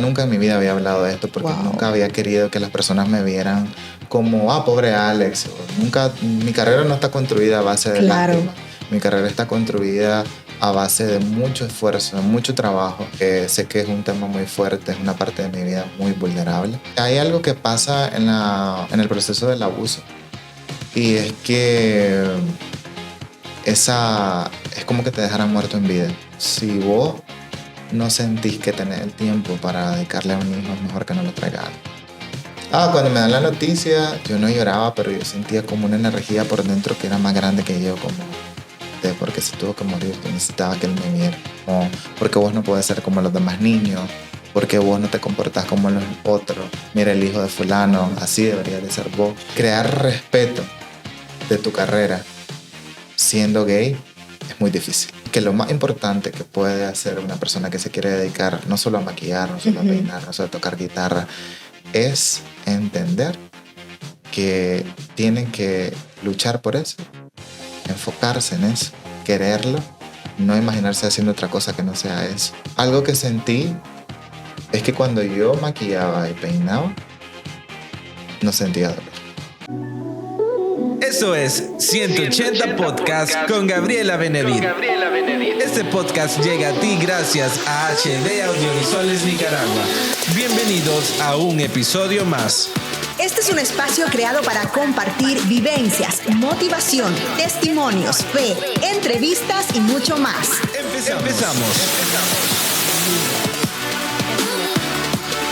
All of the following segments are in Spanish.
nunca en mi vida había hablado de esto porque nunca había querido que las personas me vieran como, pobre Alex. Nunca, mi carrera no está construida a base de lástima. Mi carrera está construida a base de mucho esfuerzo, de mucho trabajo. Sé que es un tema muy fuerte, es una parte de mi vida muy vulnerable. Hay algo que pasa en el proceso del abuso y es que es como que te dejaran muerto en vida. Si vos no sentís que tenés el tiempo para dedicarle a un hijo, es mejor que no lo traigas. Cuando me dan la noticia, yo no lloraba, pero yo sentía como una energía por dentro que era más grande que yo, como de porque se tuvo que morir, yo necesitaba que él me viera. O porque vos no podés ser como los demás niños, porque vos no te comportás como los otros. Mira el hijo de fulano, así debería de ser vos. Crear respeto de tu carrera siendo gay es muy difícil. Que lo más importante que puede hacer una persona que se quiere dedicar no solo a maquillar, no solo a peinar, no solo a tocar guitarra, es entender que tienen que luchar por eso, enfocarse en eso, quererlo, no imaginarse haciendo otra cosa que no sea eso. Algo que sentí es que cuando yo maquillaba y peinaba, no sentía dolor. Eso es 180 Podcast con Gabriela Benevid. Este podcast llega a ti gracias a HD Audiovisuales Nicaragua. Bienvenidos a un episodio más. Este es un espacio creado para compartir vivencias, motivación, testimonios, fe, entrevistas y mucho más. Empezamos.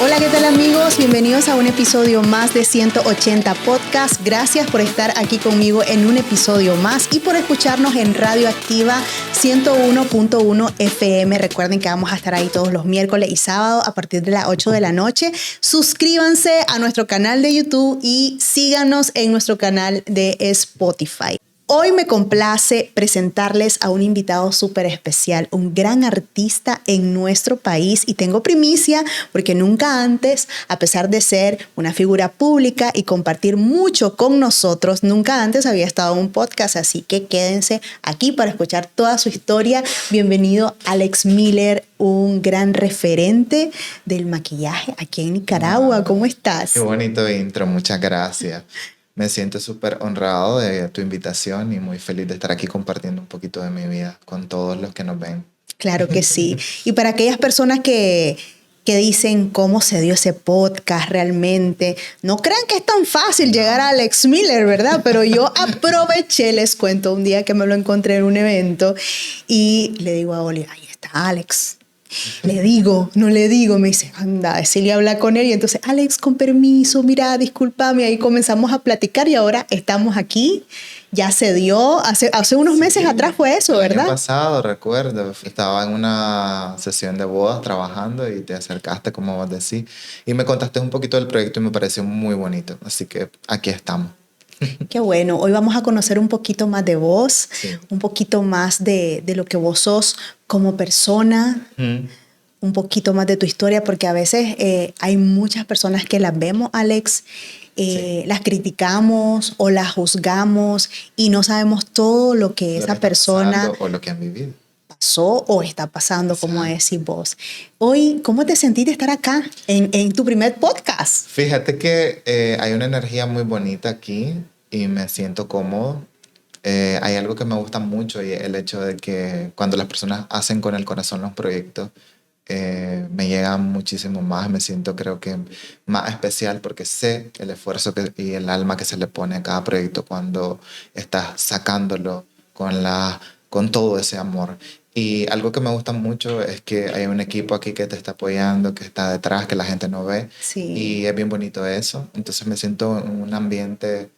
Hola, ¿qué tal amigos? Bienvenidos a un episodio más de 180 Podcast. Gracias por estar aquí conmigo en un episodio más y por escucharnos en Radio Activa 101.1 FM. Recuerden que vamos a estar ahí todos los miércoles y sábados a partir de las 8 de la noche. Suscríbanse a nuestro canal de YouTube y síganos en nuestro canal de Spotify. Hoy me complace presentarles a un invitado súper especial, un gran artista en nuestro país, y tengo primicia porque nunca antes, a pesar de ser una figura pública y compartir mucho con nosotros, nunca antes había estado en un podcast, así que quédense aquí para escuchar toda su historia. Bienvenido Alex Miller, un gran referente del maquillaje aquí en Nicaragua. ¿Cómo estás? Qué bonito intro, muchas gracias. Me siento súper honrado de tu invitación y muy feliz de estar aquí compartiendo un poquito de mi vida con todos los que nos ven. Claro que sí. Y para aquellas personas que dicen cómo se dio ese podcast realmente, no crean que es tan fácil llegar a Alex Miller, ¿verdad? Pero yo aproveché, les cuento, un día que me lo encontré en un evento y le digo a Oli, ahí está Alex. Le digo, no le digo, me dice, anda, decirle habla con él. Y entonces, Alex, con permiso, mira, discúlpame. Ahí comenzamos a platicar y ahora estamos aquí. Ya se dio, hace unos meses atrás fue eso, ¿verdad? El año pasado, recuerdo, estaba en una sesión de bodas trabajando y te acercaste, como vos decís, y me contaste un poquito del proyecto y me pareció muy bonito. Así que aquí estamos. Qué bueno. Hoy vamos a conocer un poquito más de vos, un poquito más de lo que vos sos como persona, un poquito más de tu historia, porque a veces hay muchas personas que las vemos, Alex, las criticamos o las juzgamos y no sabemos todo lo que esa persona o lo que han vivido pasó o está pasando, como decís vos. Hoy, ¿cómo te sentís de estar acá en tu primer podcast? Fíjate que hay una energía muy bonita aquí y me siento cómodo. Hay algo que me gusta mucho y el hecho de que cuando las personas hacen con el corazón los proyectos, me llega muchísimo más, me siento creo que más especial porque sé el esfuerzo y el alma que se le pone a cada proyecto cuando estás sacándolo con todo ese amor. Y algo que me gusta mucho es que hay un equipo aquí que te está apoyando, que está detrás, que la gente no ve. Sí. Y es bien bonito eso. Entonces me siento en un ambiente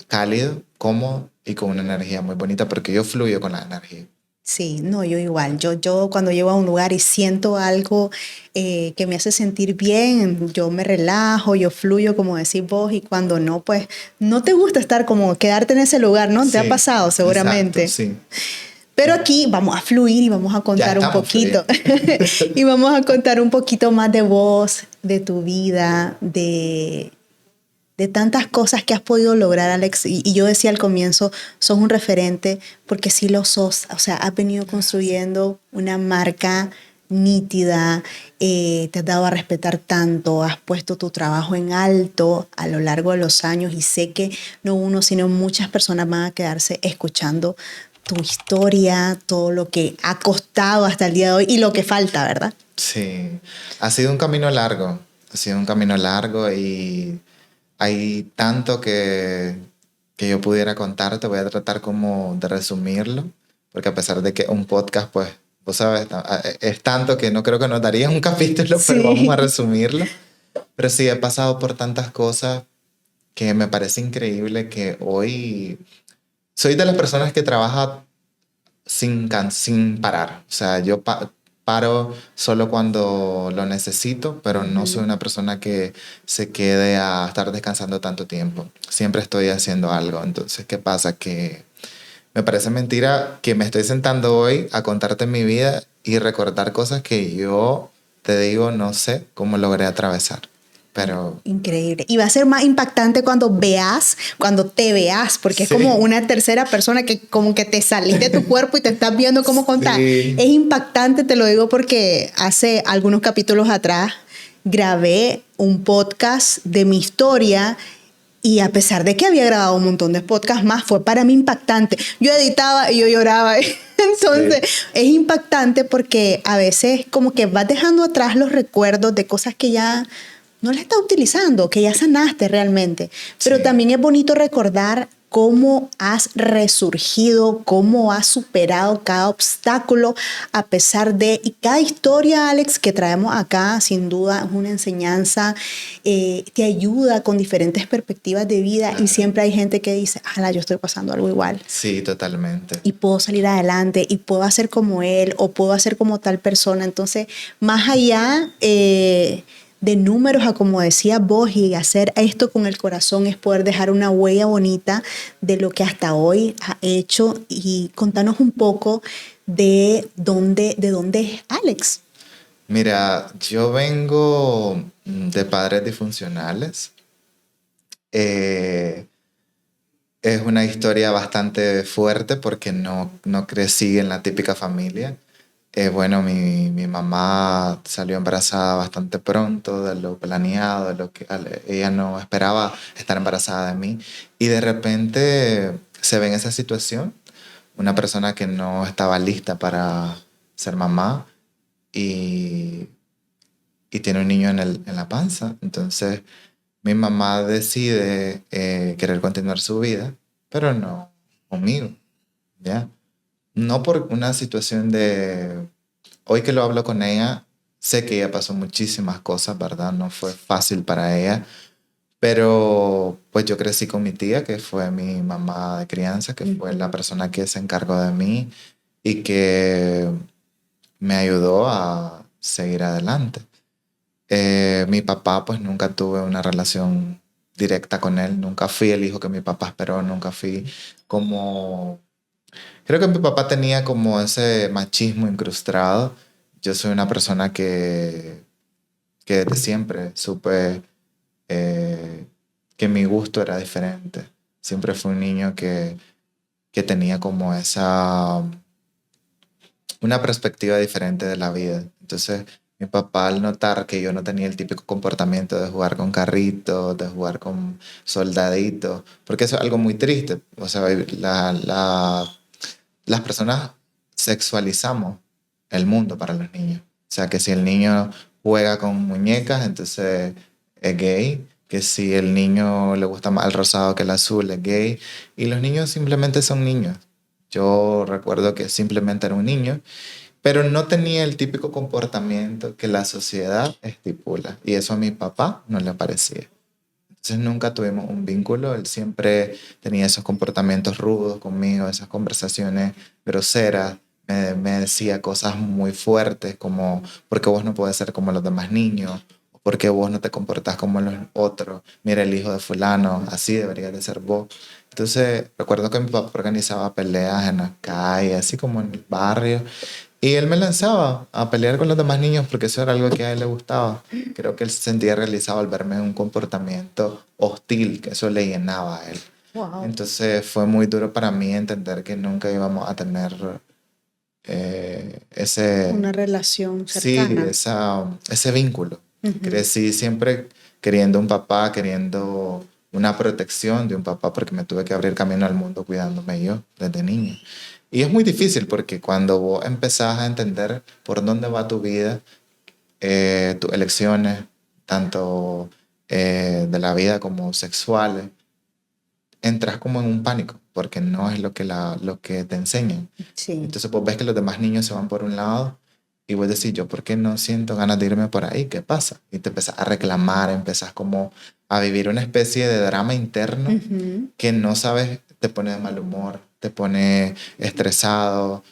cálido, cómodo y con una energía muy bonita porque yo fluyo con la energía. Sí, no, yo igual. Yo cuando llego a un lugar y siento algo que me hace sentir bien, yo me relajo, yo fluyo, como decís vos, y cuando no, pues no te gusta estar como quedarte en ese lugar, ¿no? Sí, ¿te ha pasado seguramente? Exacto, sí. Pero aquí vamos a fluir y vamos a contar un poquito. Y vamos a contar un poquito más de vos, de tu vida, de tantas cosas que has podido lograr, Alex. Y yo decía al comienzo, sos un referente porque sí lo sos. O sea, has venido construyendo una marca nítida, te has dado a respetar tanto, has puesto tu trabajo en alto a lo largo de los años y sé que no uno, sino muchas personas van a quedarse escuchando tu historia, todo lo que ha costado hasta el día de hoy y lo que falta, ¿verdad? Sí, ha sido un camino largo, y hay tanto que yo pudiera contarte. Voy a tratar como de resumirlo, porque a pesar de que un podcast, pues, vos sabes, es tanto que no creo que nos daría un capítulo, pero vamos a resumirlo. Pero sí, he pasado por tantas cosas que me parece increíble que hoy soy de las personas que trabaja sin parar. O sea, yo paro solo cuando lo necesito, pero no soy una persona que se quede a estar descansando tanto tiempo. Siempre estoy haciendo algo. Entonces, ¿qué pasa? Que me parece mentira que me estoy sentando hoy a contarte mi vida y recordar cosas que yo, te digo, no sé cómo logré atravesar. Pero increíble. Y va a ser más impactante cuando te veas, porque es como una tercera persona que como que te salís de tu cuerpo y te estás viendo cómo contar. Sí. Es impactante, te lo digo porque hace algunos capítulos atrás grabé un podcast de mi historia y a pesar de que había grabado un montón de podcasts más, fue para mí impactante. Yo editaba y yo lloraba. Entonces, es impactante porque a veces como que vas dejando atrás los recuerdos de cosas que ya no la estás utilizando, que ya sanaste realmente. Pero también es bonito recordar cómo has resurgido, cómo has superado cada obstáculo a pesar de... Y cada historia, Alex, que traemos acá, sin duda, es una enseñanza, te ayuda con diferentes perspectivas de vida y siempre hay gente que dice, ala, yo estoy pasando algo igual. Sí, totalmente. Y puedo salir adelante y puedo hacer como él o puedo hacer como tal persona. Entonces, más allá... de números a como decías vos y hacer esto con el corazón es poder dejar una huella bonita de lo que hasta hoy ha hecho y contanos un poco de dónde es Alex. Mira, yo vengo de padres disfuncionales. Es una historia bastante fuerte porque no crecí en la típica familia. Bueno, mi mamá salió embarazada bastante pronto de lo planeado, de lo que ella no esperaba estar embarazada de mí. Y de repente se ve en esa situación, una persona que no estaba lista para ser mamá y tiene un niño en la panza. Entonces mi mamá decide querer continuar su vida, pero no conmigo, ¿ya? No por una situación de... Hoy que lo hablo con ella, sé que ella pasó muchísimas cosas, ¿verdad? No fue fácil para ella, pero pues yo crecí con mi tía, que fue mi mamá de crianza, que fue la persona que se encargó de mí y que me ayudó a seguir adelante. Mi papá, pues nunca tuve una relación directa con él, nunca fui el hijo que mi papá esperó, nunca fui como... Creo que mi papá tenía como ese machismo incrustado. Yo soy una persona que desde siempre supe que mi gusto era diferente. Siempre fui un niño que tenía como una perspectiva diferente de la vida. Entonces, mi papá, al notar que yo no tenía el típico comportamiento de jugar con carritos, de jugar con soldaditos, porque eso es algo muy triste. O sea, las personas sexualizamos el mundo para los niños. O sea, que si el niño juega con muñecas, entonces es gay. Que si el niño le gusta más el rosado que el azul, es gay. Y los niños simplemente son niños. Yo recuerdo que simplemente era un niño, pero no tenía el típico comportamiento que la sociedad estipula. Y eso a mi papá no le parecía. Entonces nunca tuvimos un vínculo. Él siempre tenía esos comportamientos rudos conmigo, esas conversaciones groseras. Me decía cosas muy fuertes como ¿por qué vos no podés ser como los demás niños? ¿Por qué vos no te comportás como los otros? Mira el hijo de fulano, así deberías de ser vos. Entonces recuerdo que mi papá organizaba peleas en la calle, así como en el barrio. Y él me lanzaba a pelear con los demás niños porque eso era algo que a él le gustaba. Creo que él se sentía realizado al verme en un comportamiento hostil, que eso le llenaba a él. Wow. Entonces fue muy duro para mí entender que nunca íbamos a tener Una relación cercana. Sí, ese vínculo. Crecí siempre queriendo un papá, queriendo una protección de un papá, porque me tuve que abrir camino al mundo cuidándome yo desde niño. Y es muy difícil porque cuando vos empezás a entender por dónde va tu vida, tus elecciones, tanto de la vida como sexuales, entras como en un pánico, porque no es lo que te enseñan. Sí. Entonces vos ves que los demás niños se van por un lado y vos decís, yo, ¿por qué no siento ganas de irme por ahí? ¿Qué pasa? Y te empezás a reclamar, empezás como a vivir una especie de drama interno que no sabes, te pone de mal humor, te pone estresado,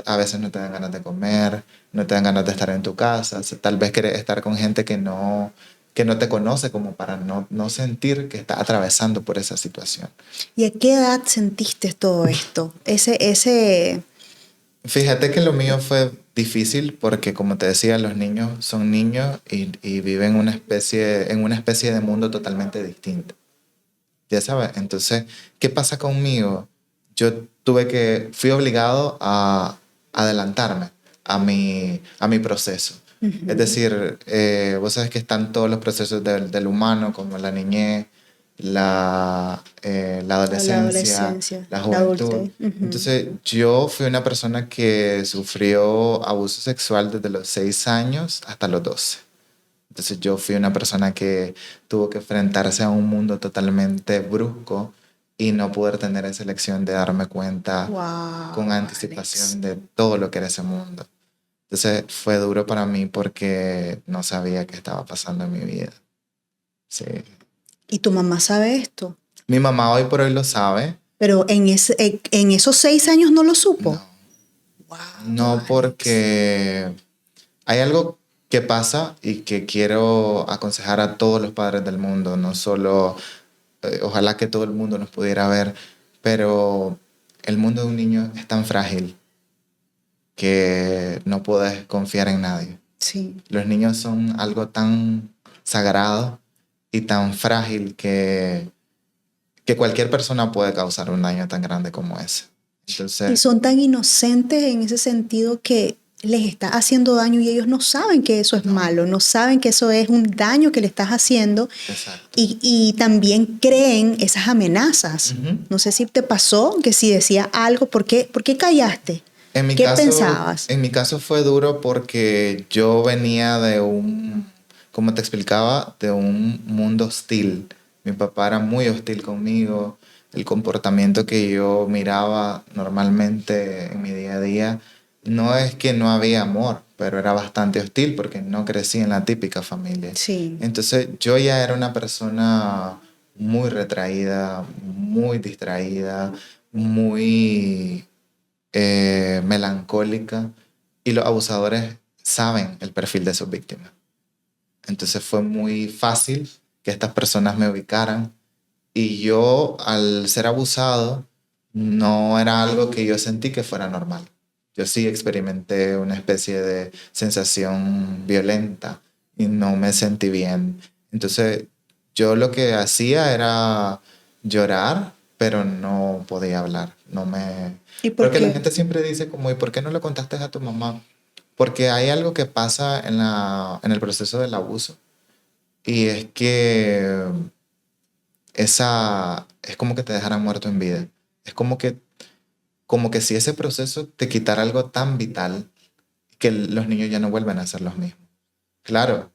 a veces no te dan ganas de comer, no te dan ganas de estar en tu casa, o sea, tal vez querés estar con gente que no te conoce, como para no sentir que estás atravesando por esa situación. ¿Y a qué edad sentiste todo esto? Fíjate que lo mío fue difícil porque, como te decía, los niños son niños y viven en una especie de mundo totalmente distinto. Ya sabes, entonces, ¿qué pasa conmigo? Yo fui obligado a adelantarme a mi proceso. Es decir, vos sabes que están todos los procesos del humano, como la niñez, la adolescencia, la juventud. Entonces, yo fui una persona que sufrió abuso sexual desde los 6 años hasta los 12. Entonces, yo fui una persona que tuvo que enfrentarse a un mundo totalmente brusco y no poder tener esa elección de darme cuenta con anticipación de todo lo que era ese mundo. Entonces, fue duro para mí porque no sabía qué estaba pasando en mi vida. Sí. ¿Y tu mamá sabe esto? Mi mamá hoy por hoy lo sabe. Pero en esos 6 años no lo supo. No. No, porque hay algo que pasa y que quiero aconsejar a todos los padres del mundo, no solo, ojalá que todo el mundo nos pudiera ver, pero el mundo de un niño es tan frágil que no puedes confiar en nadie. Sí. Los niños son algo tan sagrado y tan frágil que cualquier persona puede causar un daño tan grande como ese. Entonces, y son tan inocentes en ese sentido que les está haciendo daño y ellos no saben que eso es malo, no saben que eso es un daño que le estás haciendo. Exacto. Y también creen esas amenazas. No sé si te pasó que si decía algo, ¿por qué callaste? ¿Qué pensabas? En mi caso fue duro porque yo venía de como te explicaba, de un mundo hostil. Mi papá era muy hostil conmigo. El comportamiento que yo miraba normalmente en mi día a día, no es que no había amor, pero era bastante hostil porque no crecí en la típica familia. Sí. Entonces yo ya era una persona muy retraída, muy distraída, muy melancólica, y los abusadores saben el perfil de sus víctimas. Entonces fue muy fácil que estas personas me ubicaran, y yo, al ser abusado, no era algo que yo sentí que fuera normal. Yo sí experimenté una especie de sensación violenta y no me sentí bien. Entonces yo lo que hacía era llorar, pero no podía hablar. ¿Y por Porque qué? la gente siempre dice como, ¿y por qué no le contaste a tu mamá? Porque hay algo que pasa en el proceso del abuso, y es que es como que te dejaran muerto en vida. Es como que si ese proceso te quitara algo tan vital, que los niños ya no vuelven a ser los mismos. Claro,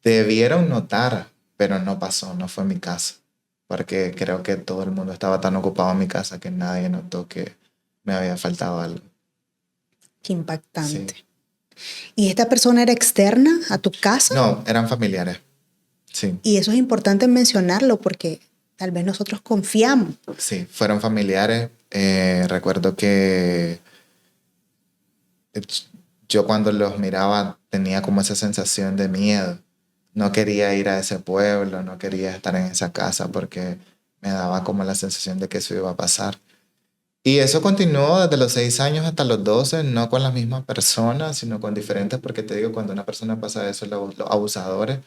debieron notar, pero no pasó, no fue mi caso. Porque creo que todo el mundo estaba tan ocupado en mi casa que nadie notó que me había faltado algo. Qué impactante. Sí. ¿Y esta persona era externa a tu casa? No, eran familiares. Sí. Y eso es importante mencionarlo porque tal vez nosotros confiamos. Sí, fueron familiares. Recuerdo que yo cuando los miraba tenía como esa sensación de miedo. No quería ir a ese pueblo, no quería estar en esa casa porque me daba como la sensación de que eso iba a pasar. Y eso continuó desde los 6 años hasta los 12, no con las mismas personas, sino con diferentes, porque te digo, cuando una persona pasa eso, los abusadores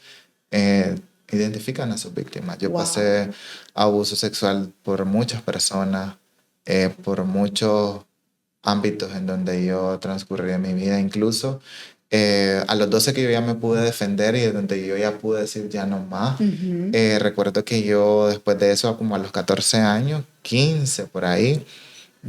identifican a sus víctimas. Yo pasé abuso sexual por muchas personas, por muchos ámbitos en donde yo transcurrí mi vida. Incluso a los 12 que yo ya me pude defender y donde yo ya pude decir ya no más. Recuerdo que yo después de eso, como a los 14 años, 15 por ahí,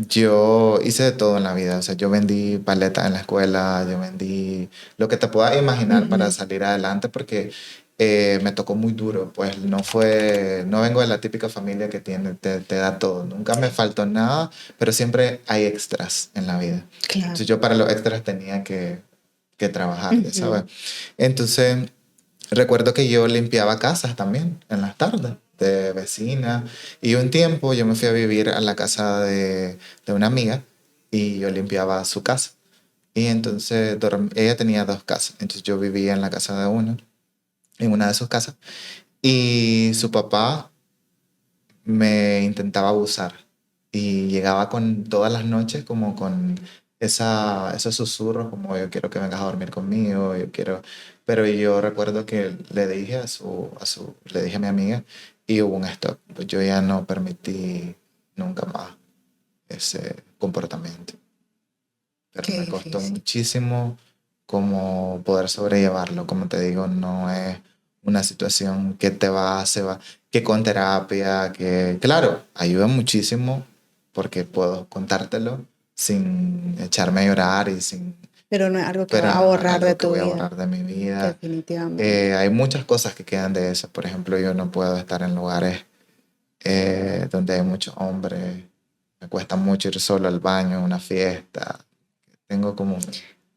yo hice de todo en la vida. O sea, yo vendí paletas en la escuela, yo vendí lo que te puedas imaginar para salir adelante, porque me tocó muy duro. Pues no vengo de la típica familia que te da todo. Nunca me faltó nada, pero siempre hay extras en la vida. Claro. Entonces yo para los extras tenía que trabajar, ¿sabes? Entonces recuerdo que yo limpiaba casas también en las tardes de vecina, y un tiempo yo me fui a vivir a la casa de una amiga y yo limpiaba su casa. Y entonces ella tenía 2 casas, entonces yo vivía en la casa de en una de sus casas, y su papá me intentaba abusar y llegaba con todas las noches como con esos susurros como yo quiero que vengas a dormir conmigo, yo quiero... Pero yo recuerdo que le dije le dije a mi amiga, y hubo un stop. Pues yo ya no permití nunca más ese comportamiento. Pero Qué me costó difícil. muchísimo como poder sobrellevarlo. Como te digo, no es una situación que se va, que con terapia, que claro, ayuda muchísimo porque puedo contártelo sin echarme a llorar y sin... Pero no es algo que Pero va a no es borrar de algo que tu voy a vida. borrar de mi vida. Definitivamente. Hay muchas cosas que quedan de eso. Por ejemplo, yo no puedo estar en lugares donde hay muchos hombres. Me cuesta mucho ir solo al baño, a una fiesta. Tengo como...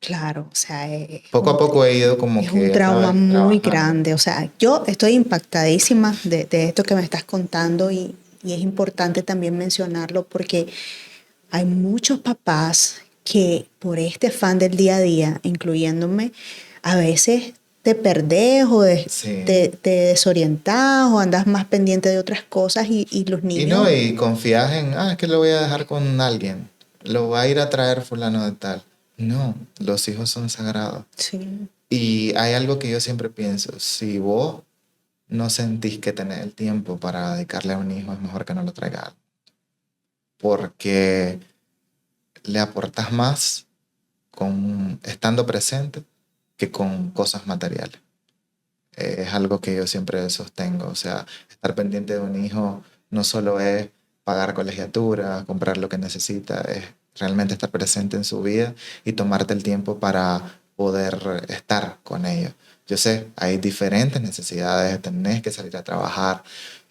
Claro, o sea, Poco a poco he ido como es un que, ya trauma sabes, muy trabajando. grande. O sea, yo estoy impactadísima de esto que me estás contando y es importante también mencionarlo porque hay muchos papás que por este afán del día a día, incluyéndome, a veces te perdés o Sí. te desorientás o andas más pendiente de otras cosas y los Y niños... no, y confías en, es que lo voy a dejar con alguien. Lo va a ir a traer fulano de tal. No, los hijos son sagrados. Sí, Y hay algo que yo siempre pienso, si vos no sentís que tenés el tiempo para dedicarle a un hijo, es mejor que no lo traigas. Porque le aportas más estando presente que con cosas materiales. Es algo que yo siempre sostengo. O sea, estar pendiente de un hijo no solo es pagar colegiatura, comprar lo que necesita, es realmente estar presente en su vida y tomarte el tiempo para poder estar con ellos. Yo sé, hay diferentes necesidades, tenés que salir a trabajar,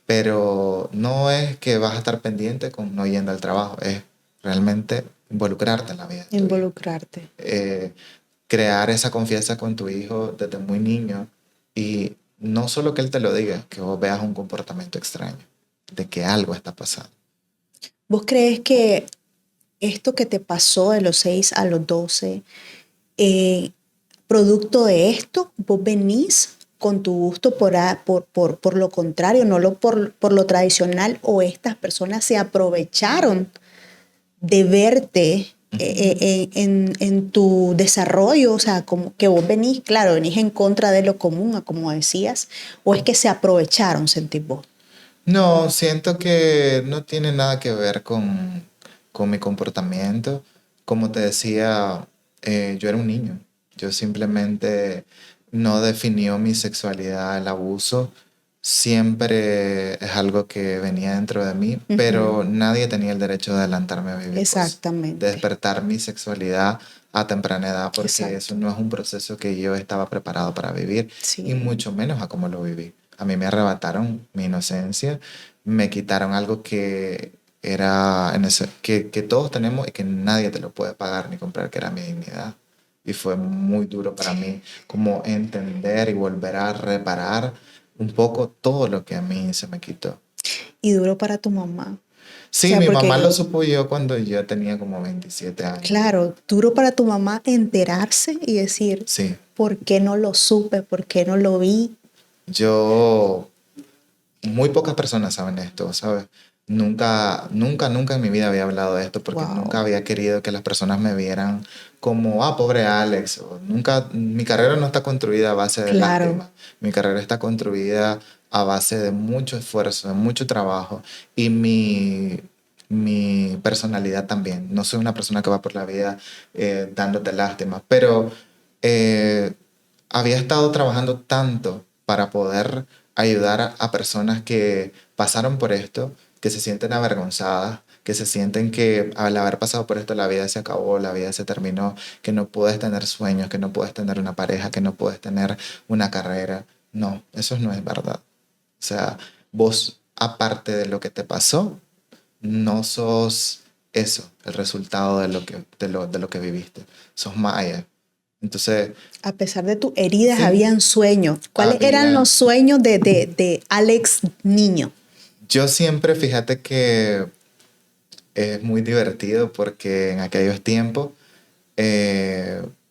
pero no es que vas a estar pendiente con no yendo al trabajo, es realmente involucrarte en la vida de tu hijo. involucrarte. Crear esa confianza con tu hijo desde muy niño, y no solo que él te lo diga, que vos veas un comportamiento extraño, de que algo está pasando. ¿Vos crees que esto que te pasó de los 6 a los 12, producto de esto, vos venís con tu gusto por lo contrario, no por lo tradicional, o estas personas se aprovecharon de verte en tu desarrollo? O sea, como que vos venís, claro, venís en contra de lo común, como decías, o es que se aprovecharon, sentís vos. No, siento que no tiene nada que ver con mi comportamiento. Como te decía, yo era un niño. Yo simplemente no definió mi sexualidad el abuso. Siempre es algo que venía dentro de mí, pero nadie tenía el derecho de adelantarme a vivir cosas, Exactamente. de despertar mi sexualidad a temprana edad, porque Exacto. eso no es un proceso que yo estaba preparado para vivir, Sí. y mucho menos a cómo lo viví. A mí me arrebataron mi inocencia, me quitaron algo que era que todos tenemos y que nadie te lo puede pagar ni comprar, que era mi dignidad. Y fue muy duro para mí como entender y volver a reparar un poco todo lo que a mí se me quitó. Y duro para tu mamá. Sí, O sea, mi porque, mamá lo supo yo cuando yo tenía como 27 años. claro, duro para tu mamá enterarse y decir, Sí. ¿por qué no lo supe? ¿Por qué no lo vi? Muy pocas personas saben esto, ¿sabes? Nunca en mi vida había hablado de esto, porque nunca había querido que las personas me vieran como, pobre Alex. O nunca, mi carrera no está construida a base de lástima. Mi carrera está construida a base de mucho esfuerzo, de mucho trabajo. Y mi personalidad también. No soy una persona que va por la vida dándote lástima, pero había estado trabajando tanto para poder ayudar a personas que pasaron por esto, que se sienten avergonzadas, que se sienten que al haber pasado por esto la vida se acabó, la vida se terminó, que no puedes tener sueños, que no puedes tener una pareja, que no puedes tener una carrera. No, eso no es verdad. O sea, vos, aparte de lo que te pasó, no sos eso, el resultado de lo que viviste. Sos más allá. Entonces, a pesar de tus heridas, sí, habían sueños. ¿Cuáles eran los sueños de Alex niño? Yo siempre, fíjate que es muy divertido porque en aquellos tiempos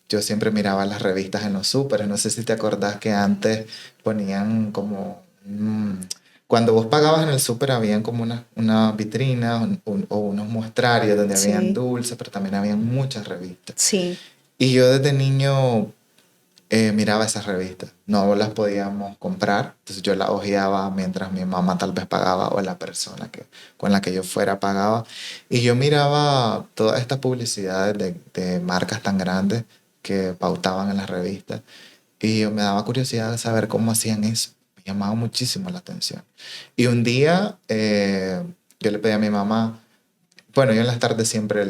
yo siempre miraba las revistas en los súper. No sé si te acordás que antes ponían como... cuando vos pagabas en el súper habían como una vitrina o unos muestrarios donde habían dulces, pero también habían muchas revistas. Sí. Y yo desde niño miraba esas revistas. No las podíamos comprar, entonces yo las hojeaba mientras mi mamá tal vez pagaba o la persona con la que yo fuera pagaba. Y yo miraba todas estas publicidades de marcas tan grandes que pautaban en las revistas. Y yo me daba curiosidad de saber cómo hacían eso. Me llamaba muchísimo la atención. Y un día yo le pedí a mi mamá, bueno, yo en las tardes siempre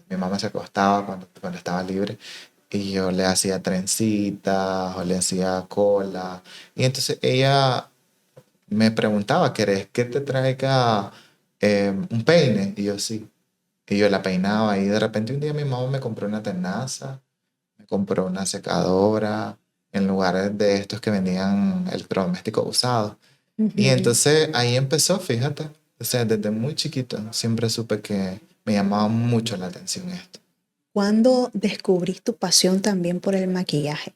mi mamá se acostaba cuando estaba libre y yo le hacía trencitas o le hacía cola. Y entonces ella me preguntaba, ¿querés que te traiga un peine? Y yo sí. Y yo la peinaba y de repente un día mi mamá me compró una tenaza, me compró una secadora en lugares de estos que vendían electrodomésticos usados. Y entonces ahí empezó, fíjate. O sea, desde muy chiquito siempre supe que me llamaba mucho la atención esto. ¿Cuándo descubrís tu pasión también por el maquillaje?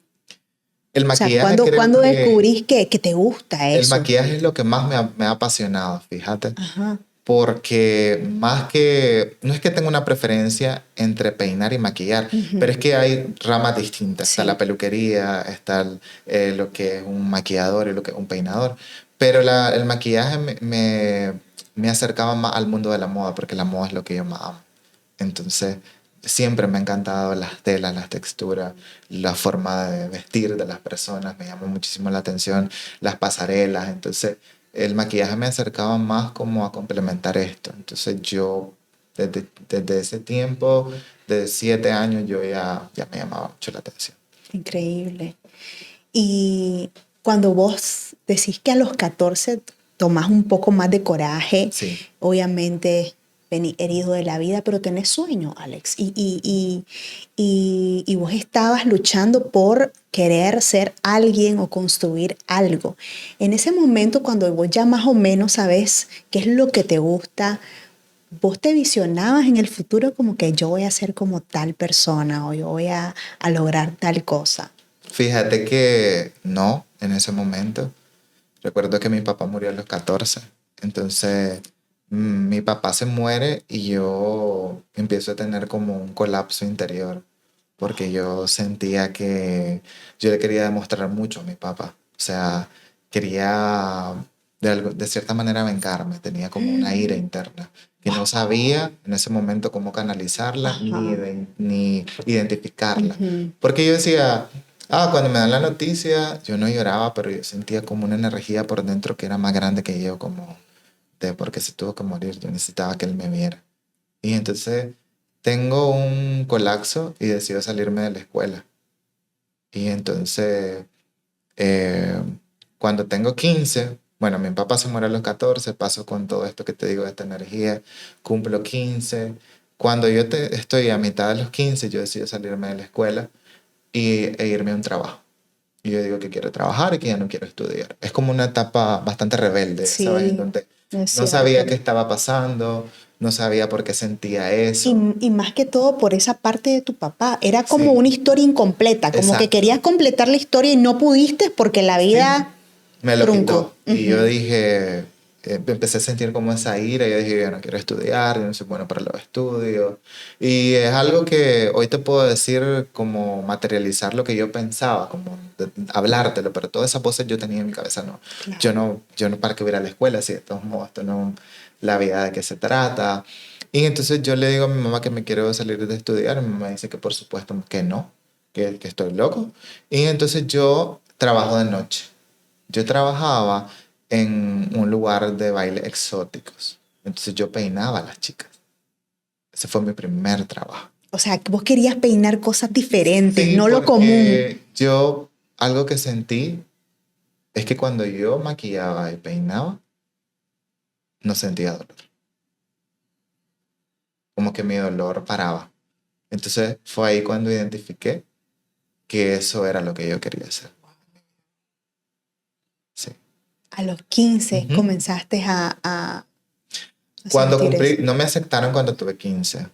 El maquillaje, o sea, ¿cuándo descubrís que te gusta eso? El maquillaje es lo que más me ha apasionado, fíjate. Ajá. Porque más que... No es que tenga una preferencia entre peinar y maquillar, pero es que hay ramas distintas. Sí. Está la peluquería, está lo que es un maquillador y lo que es un peinador. Pero el maquillaje me acercaba más al mundo de la moda, porque la moda es lo que yo más amo. Entonces, siempre me ha encantado las telas, las texturas, la forma de vestir de las personas. Me llamó muchísimo la atención las pasarelas. Entonces, el maquillaje me acercaba más como a complementar esto. Entonces, yo, desde ese tiempo, de 7 años, yo ya me llamaba mucho la atención. Increíble. Y cuando vos decís que a los 14 tomás un poco más de coraje, sí. Obviamente venís herido de la vida, pero tenés sueño, Alex. Y vos estabas luchando por querer ser alguien o construir algo. En ese momento, cuando vos ya más o menos sabés qué es lo que te gusta, ¿vos te visionabas en el futuro como que yo voy a ser como tal persona o yo voy a lograr tal cosa? Fíjate que no, en ese momento. Recuerdo que mi papá murió a los 14. Entonces, mi papá se muere y yo empiezo a tener como un colapso interior. Porque yo sentía que yo le quería demostrar mucho a mi papá. O sea, quería de cierta manera vengarme. Tenía como una ira interna que no sabía en ese momento cómo canalizarla ni identificarla. Porque yo decía... cuando me dan la noticia, yo no lloraba, pero yo sentía como una energía por dentro que era más grande que yo, como de porque se tuvo que morir, yo necesitaba que él me viera. Y entonces tengo un colapso y decido salirme de la escuela. Y entonces, cuando tengo 15, bueno, mi papá se muere a los 14, paso con todo esto que te digo, esta energía, cumplo 15. Cuando yo estoy a mitad de los 15, yo decido salirme de la escuela e irme a un trabajo. Y yo digo que quiero trabajar y que ya no quiero estudiar. Es como una etapa bastante rebelde, sí, ¿sabes? Donde no sabía qué estaba pasando, no sabía por qué sentía eso. Y más que todo por esa parte de tu papá. Era como una historia incompleta, como que querías completar la historia y no pudiste porque la vida me lo quitó. Y yo dije... empecé a sentir como esa ira y yo dije, yo no quiero estudiar, yo no soy bueno para los estudios. Y es algo que hoy te puedo decir como materializar lo que yo pensaba, como hablártelo, pero todas esas voces yo tenía en mi cabeza, no. Claro. Yo no para qué voy a ir a la escuela, si de todos modos esto no la vida de qué se trata. Y entonces yo le digo a mi mamá que me quiero salir de estudiar. Mi mamá dice que por supuesto que no, que estoy loco. Y entonces yo trabajo de noche. Yo trabajaba en un lugar de baile exóticos. Entonces yo peinaba a las chicas. Ese fue mi primer trabajo. O sea, que vos querías peinar cosas diferentes, Sí, no lo común. yo algo que sentí es que cuando yo maquillaba y peinaba, no sentía dolor. Como que mi dolor paraba. Entonces fue ahí cuando identifiqué que eso era lo que yo quería hacer. Sí. A los 15 Ujú. comenzaste a Cuando sentir cumplí, eso. no me aceptaron cuando tuve 15.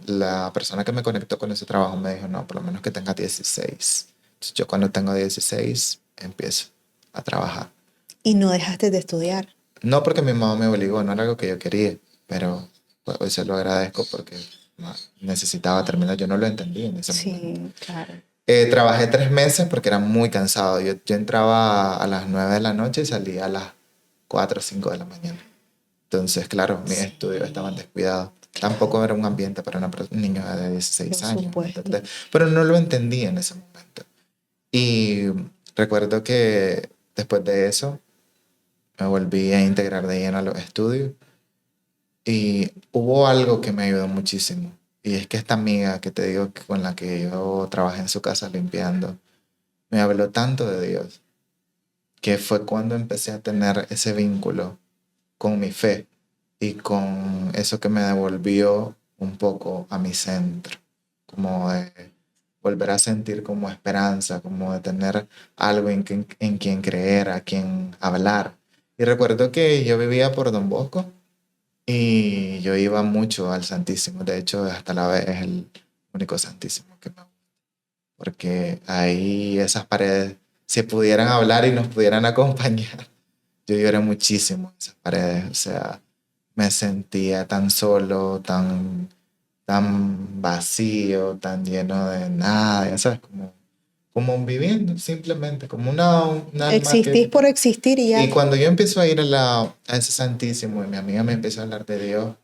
La persona que me conectó con ese trabajo me dijo, no, por lo menos que tenga 16. Entonces yo cuando tengo 16 empiezo a trabajar. Y no dejaste de estudiar. No porque mi mamá me obligó, no era algo que yo quería, pero pues, hoy se lo agradezco porque necesitaba terminar. Yo no lo entendí en ese momento. Sí, claro. Trabajé 3 meses porque era muy cansado. Yo entraba a las 9 de la noche y salía a las 4 o 5 de la mañana. Entonces, claro, mis estudios estaban descuidados. Tampoco era un ambiente para un niño de 16 Por años. supuesto. ¿Entendés? Pero no lo entendí en ese momento. Y recuerdo que después de eso me volví a integrar de lleno a los estudios. Y hubo algo que me ayudó muchísimo. Y es que esta amiga que te digo que con la que yo trabajé en su casa limpiando, me habló tanto de Dios, que fue cuando empecé a tener ese vínculo con mi fe y con eso que me devolvió un poco a mi centro, como de volver a sentir como esperanza, como de tener algo en quien creer, a quien hablar. Y recuerdo que yo vivía por Don Bosco y yo iba mucho al Santísimo. De hecho, hasta la vez es el único Santísimo que me gusta, porque ahí esas paredes, si pudieran hablar y nos pudieran acompañar, yo lloré muchísimo en esas paredes. O sea, me sentía tan solo, tan vacío, tan lleno de nada, ya sabes, como viviendo simplemente, como un alma Existís que... por existir y Y ya. cuando yo empiezo a ir a ese Santísimo y mi amiga me empieza a hablar de Dios,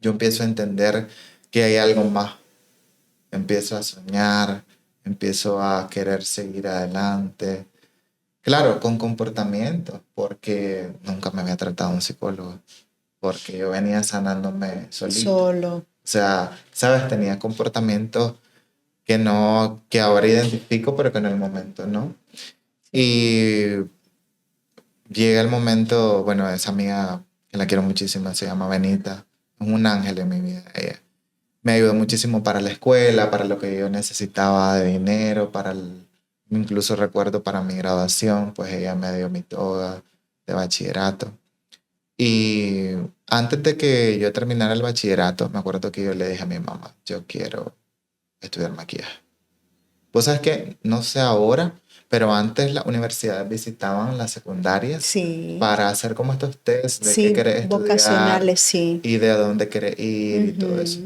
yo empiezo a entender que hay algo más. Empiezo a soñar, empiezo a querer seguir adelante. Claro, con comportamiento, porque nunca me había tratado un psicólogo, porque yo venía sanándome solito. Solo. O sea, sabes, tenía comportamientos que no, que ahora identifico, pero que en el momento no. Y llega el momento, bueno, esa amiga que la quiero muchísimo, se llama Benita, es un ángel en mi vida. Ella me ayudó muchísimo para la escuela, para lo que yo necesitaba de dinero, incluso recuerdo para mi graduación, pues ella me dio mi toga de bachillerato. Y antes de que yo terminara el bachillerato, me acuerdo que yo le dije a mi mamá, yo quiero estudiar maquillaje. Vos sabes que, no sé ahora, pero antes las universidades visitaban las secundarias Sí. para hacer como estos tests de Sí, qué querés estudiar vocacionales, sí. y de dónde querés ir y todo eso.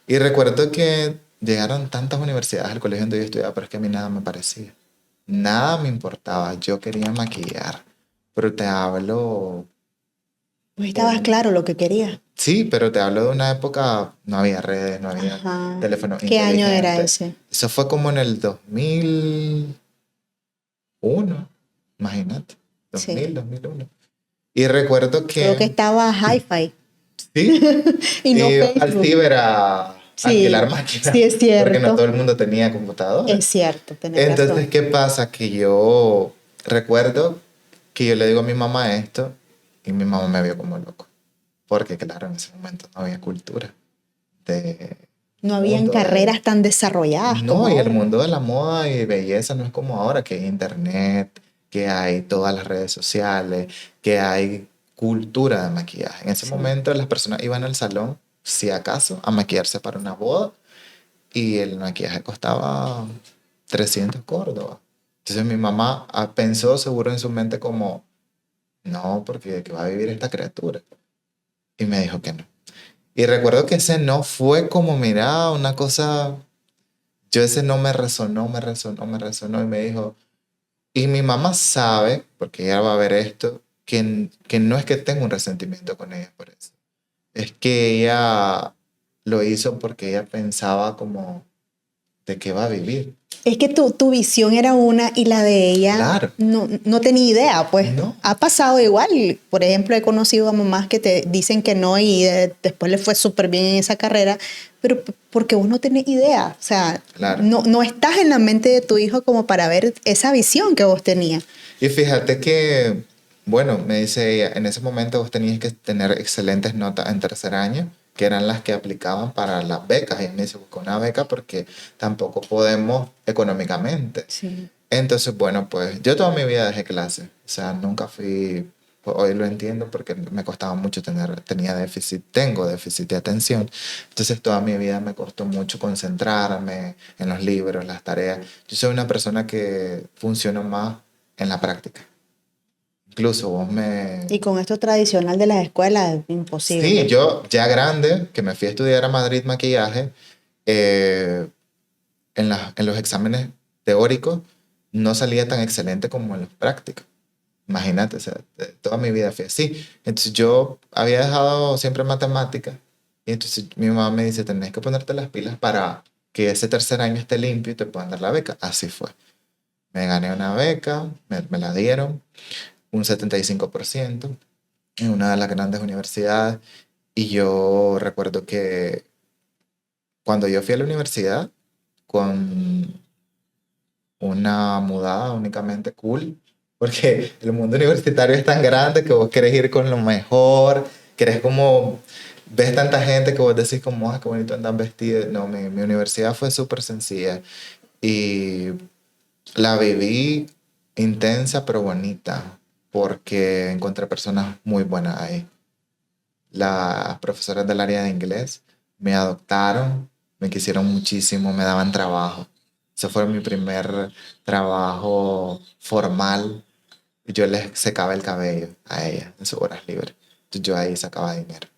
Y recuerdo que llegaron tantas universidades al colegio donde yo estudiaba, pero es que a mí nada me parecía. Nada me importaba. Yo quería maquillar. Pero te hablo... Pues estabas claro lo que querías. Sí, pero te hablo de una época, no había redes, no había Ajá. teléfono ¿Qué año era inteligente. ese? Eso fue como en el 2001, imagínate. 2000, Sí. 2001. Y recuerdo que... Creo que estaba hi-fi. Sí. Y no Al Facebook. ciber a Sí, alquilar máquinas. sí, es cierto. Porque no todo el mundo tenía computadora. Es cierto, tenés Entonces, razón. ¿qué pasa? Que yo recuerdo que yo le digo a mi mamá esto y mi mamá me vio como loco. Porque, claro, en ese momento no había cultura de No habían mundo carreras tan desarrolladas no, como y el ahora. mundo de la moda y belleza no es como ahora, que hay internet, que hay todas las redes sociales, que hay cultura de maquillaje. En ese Sí. momento las personas iban al salón, si acaso, a maquillarse para una boda y el maquillaje costaba 300 córdobas. Entonces mi mamá pensó seguro en su mente como, no, porque ¿de qué va a vivir esta criatura? Y me dijo que no. Y recuerdo que ese no fue como, mira, una cosa, yo ese no me resonó, me resonó y me dijo, y mi mamá sabe, porque ella va a ver esto, que no es que tenga un resentimiento con ella por eso. Es que ella lo hizo porque ella pensaba como de qué va a vivir. Es que tu visión era una y la de ella claro. no tenía idea, pues. No. Ha pasado igual. Por ejemplo, he conocido a mamás que te dicen que no y después le fue súper bien en esa carrera, pero porque vos no tenés idea. O sea, claro. no estás en la mente de tu hijo como para ver esa visión que vos tenías. Y fíjate que, bueno, me dice ella, en ese momento vos tenías que tener excelentes notas en tercer año, que eran las que aplicaban para las becas. Y me dice, busca una beca porque tampoco podemos económicamente. Sí. Entonces, bueno, pues yo toda mi vida dejé clase. O sea, nunca fui, pues, hoy lo entiendo porque me costaba mucho tengo déficit de atención. Entonces, toda mi vida me costó mucho concentrarme en los libros, las tareas. Yo soy una persona que funciona más en la práctica. Incluso vos Y con esto tradicional de las escuelas, imposible. Sí, yo ya grande, que me fui a estudiar a Madrid maquillaje, en los exámenes teóricos no salía tan excelente como en los prácticos. Imagínate, o sea, toda mi vida fue así. Entonces yo había dejado siempre matemáticas y entonces mi mamá me dice, tenés que ponerte las pilas para que ese tercer año esté limpio y te puedan dar la beca. Así fue. Me gané una beca, me la dieron, un 75% en una de las grandes universidades. Y yo recuerdo que cuando yo fui a la universidad, con una mudada únicamente cool, porque el mundo universitario es tan grande que vos querés ir con lo mejor, querés como, ves tanta gente que vos decís como, ah, qué bonito andan vestidos. No, mi universidad fue súper sencilla y la viví intensa pero bonita, porque encontré personas muy buenas ahí. Las profesoras del área de inglés me adoptaron, me quisieron muchísimo, me daban trabajo. Ese fue mi primer trabajo formal. Yo les secaba el cabello a ellas en sus horas libres. Entonces yo ahí sacaba dinero.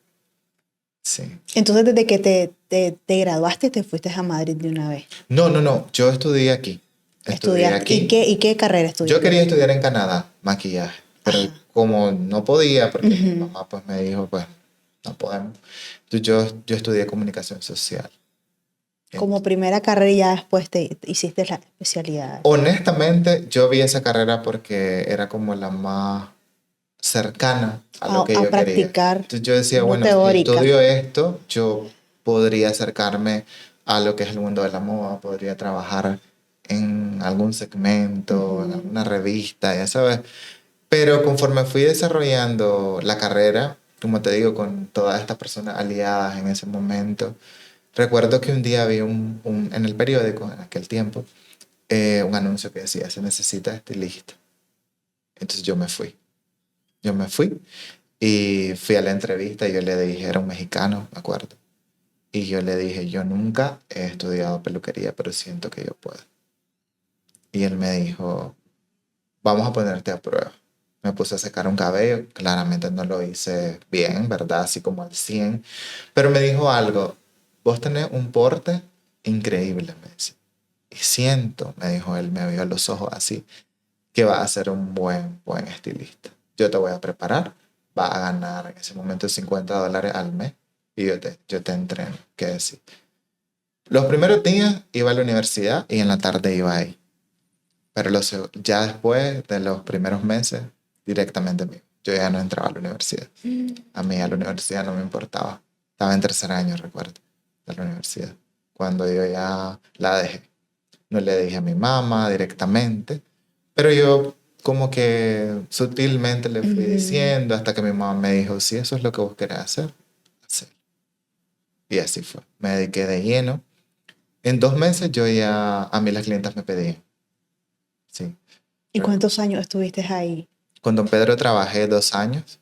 Sí. Entonces, desde que te graduaste, te fuiste a Madrid de una vez. No. Yo estudié aquí. Estudié aquí. ¿Y qué carrera estudiaste? Yo quería estudiar en Canadá, maquillaje. Pero como no podía, porque mi mamá pues me dijo, pues no podemos. Entonces yo estudié comunicación social. Como primera carrera y ya después te hiciste la especialidad. Honestamente, yo vi esa carrera porque era como la más cercana a lo que yo practicar. Quería. Entonces yo decía, bueno, si estudio esto, yo podría acercarme a lo que es el mundo de la moda, podría trabajar en algún segmento, en alguna revista, ya sabes. Pero conforme fui desarrollando la carrera, como te digo, con todas estas personas aliadas en ese momento, recuerdo que un día vi en el periódico, en aquel tiempo, un anuncio que decía, se necesita estilista. Entonces yo me fui y fui a la entrevista y yo le dije, era un mexicano, me acuerdo. Y yo le dije, yo nunca he estudiado peluquería, pero siento que yo puedo. Y él me dijo, vamos a ponerte a prueba. Me puse a secar un cabello, claramente no lo hice bien, ¿verdad? Así como al 100. Pero me dijo algo, vos tenés un porte increíble, me dice. Y siento, me dijo él, me vio a los ojos así, que vas a ser un buen estilista. Yo te voy a preparar, vas a ganar en ese momento $50 al mes y yo te entreno, ¿qué decir? Los primeros días iba a la universidad y en la tarde iba ahí. Pero ya después de los primeros meses, directamente yo ya no entraba a la universidad. A mí a la universidad no me importaba. Estaba en tercer año, recuerdo, de la universidad, cuando yo ya la dejé. No le dije a mi mamá directamente, pero yo como que sutilmente le fui diciendo hasta que mi mamá me dijo, si eso es lo que vos querés hacer, hazlo. Y así fue. Me dediqué de lleno. En 2 meses a mí las clientas me pedían. Sí. ¿Y cuántos años estuviste ahí? Con don Pedro trabajé 2 años.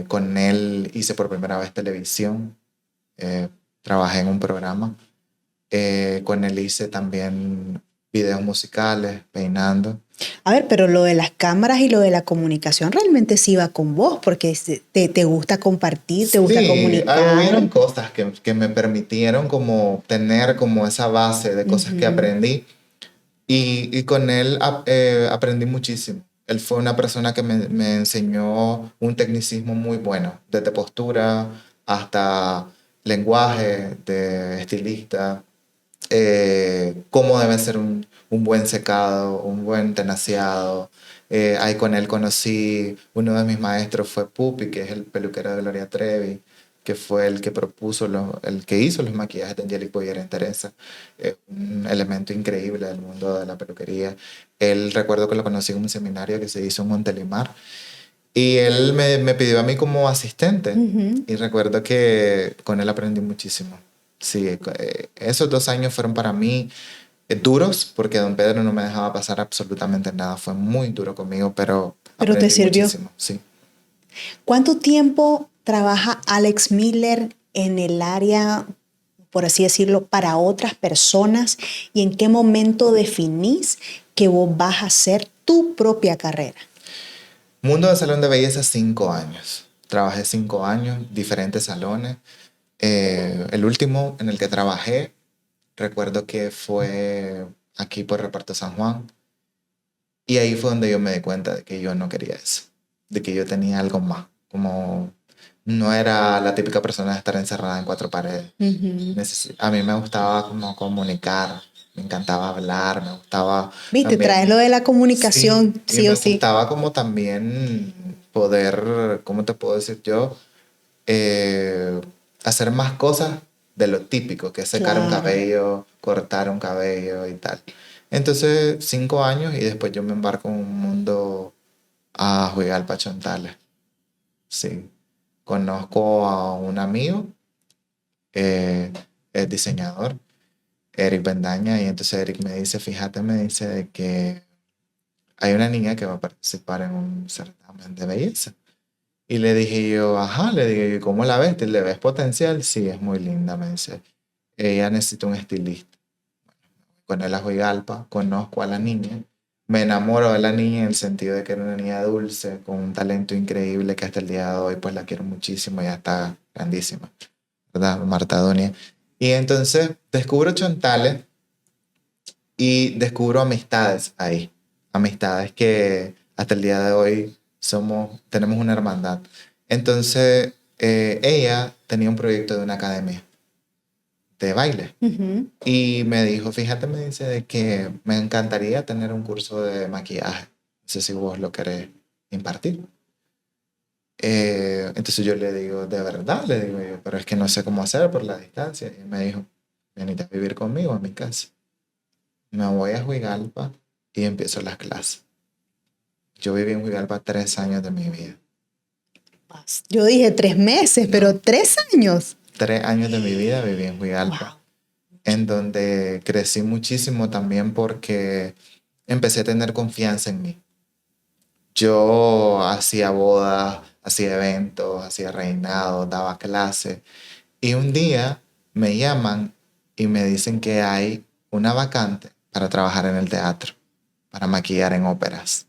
Con él hice por primera vez televisión. Trabajé en un programa. Con él hice también videos musicales, peinando. A ver, pero lo de las cámaras y lo de la comunicación realmente sí va con vos, porque te gusta compartir, te gusta comunicar. Hubieron cosas que me permitieron como tener como esa base de cosas que aprendí. Y con él aprendí muchísimo. Él fue una persona que me enseñó un tecnicismo muy bueno, desde postura hasta lenguaje de estilista, cómo debe ser un buen secado, un buen tenaciado. Ahí con él conocí, uno de mis maestros fue Pupi, que es el peluquero de Gloria Trevi, que fue el que propuso, el que hizo los maquillajes de Angelique Boyer en Teresa. Un elemento increíble del mundo de la peluquería. Él, recuerdo que lo conocí en un seminario que se hizo en Montelimar. Y él me pidió a mí como asistente. Y recuerdo que con él aprendí muchísimo. Sí, esos 2 años fueron para mí duros, porque don Pedro no me dejaba pasar absolutamente nada. Fue muy duro conmigo, pero te sirvió muchísimo. Sí. ¿Cuánto tiempo trabaja Alex Miller en el área, por así decirlo, para otras personas? ¿Y en qué momento definís que vos vas a hacer tu propia carrera? Mundo de salón de belleza, 5 años. Trabajé 5 años, diferentes salones. El último en el que trabajé, recuerdo que fue aquí por Reparto San Juan. Y ahí fue donde yo me di cuenta de que yo no quería eso, de que yo tenía algo más, como no era la típica persona de estar encerrada en 4 paredes. A mí me gustaba como comunicar, me encantaba hablar, me gustaba... Viste, traes lo de la comunicación, sí o sí. Me gustaba como también poder, ¿cómo te puedo decir yo? Hacer más cosas de lo típico, que es secar un cabello, cortar un cabello y tal. Entonces, 5 años y después yo me embarco en un mundo a jugar pachontales. Sí. Conozco a un amigo, es diseñador, Eric Bendaña, y entonces Eric me dice, fíjate, me dice de que hay una niña que va a participar en un certamen de belleza. Y le dije yo, ajá, le dije, ¿cómo la ves? ¿Le ves potencial? Sí, es muy linda, me dice. Ella necesita un estilista. Con él a Juigalpa, conozco a la niña, me enamoro de la niña en el sentido de que era una niña dulce, con un talento increíble que hasta el día de hoy pues la quiero muchísimo, ya está grandísima, ¿verdad? Marta Donia. Y entonces descubro Chontales y descubro amistades ahí, amistades que hasta el día de hoy tenemos una hermandad. Entonces ella tenía un proyecto de una academia de baile. Y me dijo, fíjate, me dice de que me encantaría tener un curso de maquillaje. No sé si vos lo querés impartir. Entonces yo le digo, de verdad, le digo yo, pero es que no sé cómo hacer por la distancia. Y me dijo, venite a vivir conmigo a mi casa. Me voy a Juigalpa y empiezo las clases. Yo viví en Juigalpa 3 años de mi vida. Yo dije 3 meses, no, pero 3 años. 3 años de mi vida viví en Juigalpa. Wow. En donde crecí muchísimo también porque empecé a tener confianza en mí. Yo hacía bodas, hacía eventos, hacía reinados, daba clases. Y un día me llaman y me dicen que hay una vacante para trabajar en el teatro, para maquillar en óperas.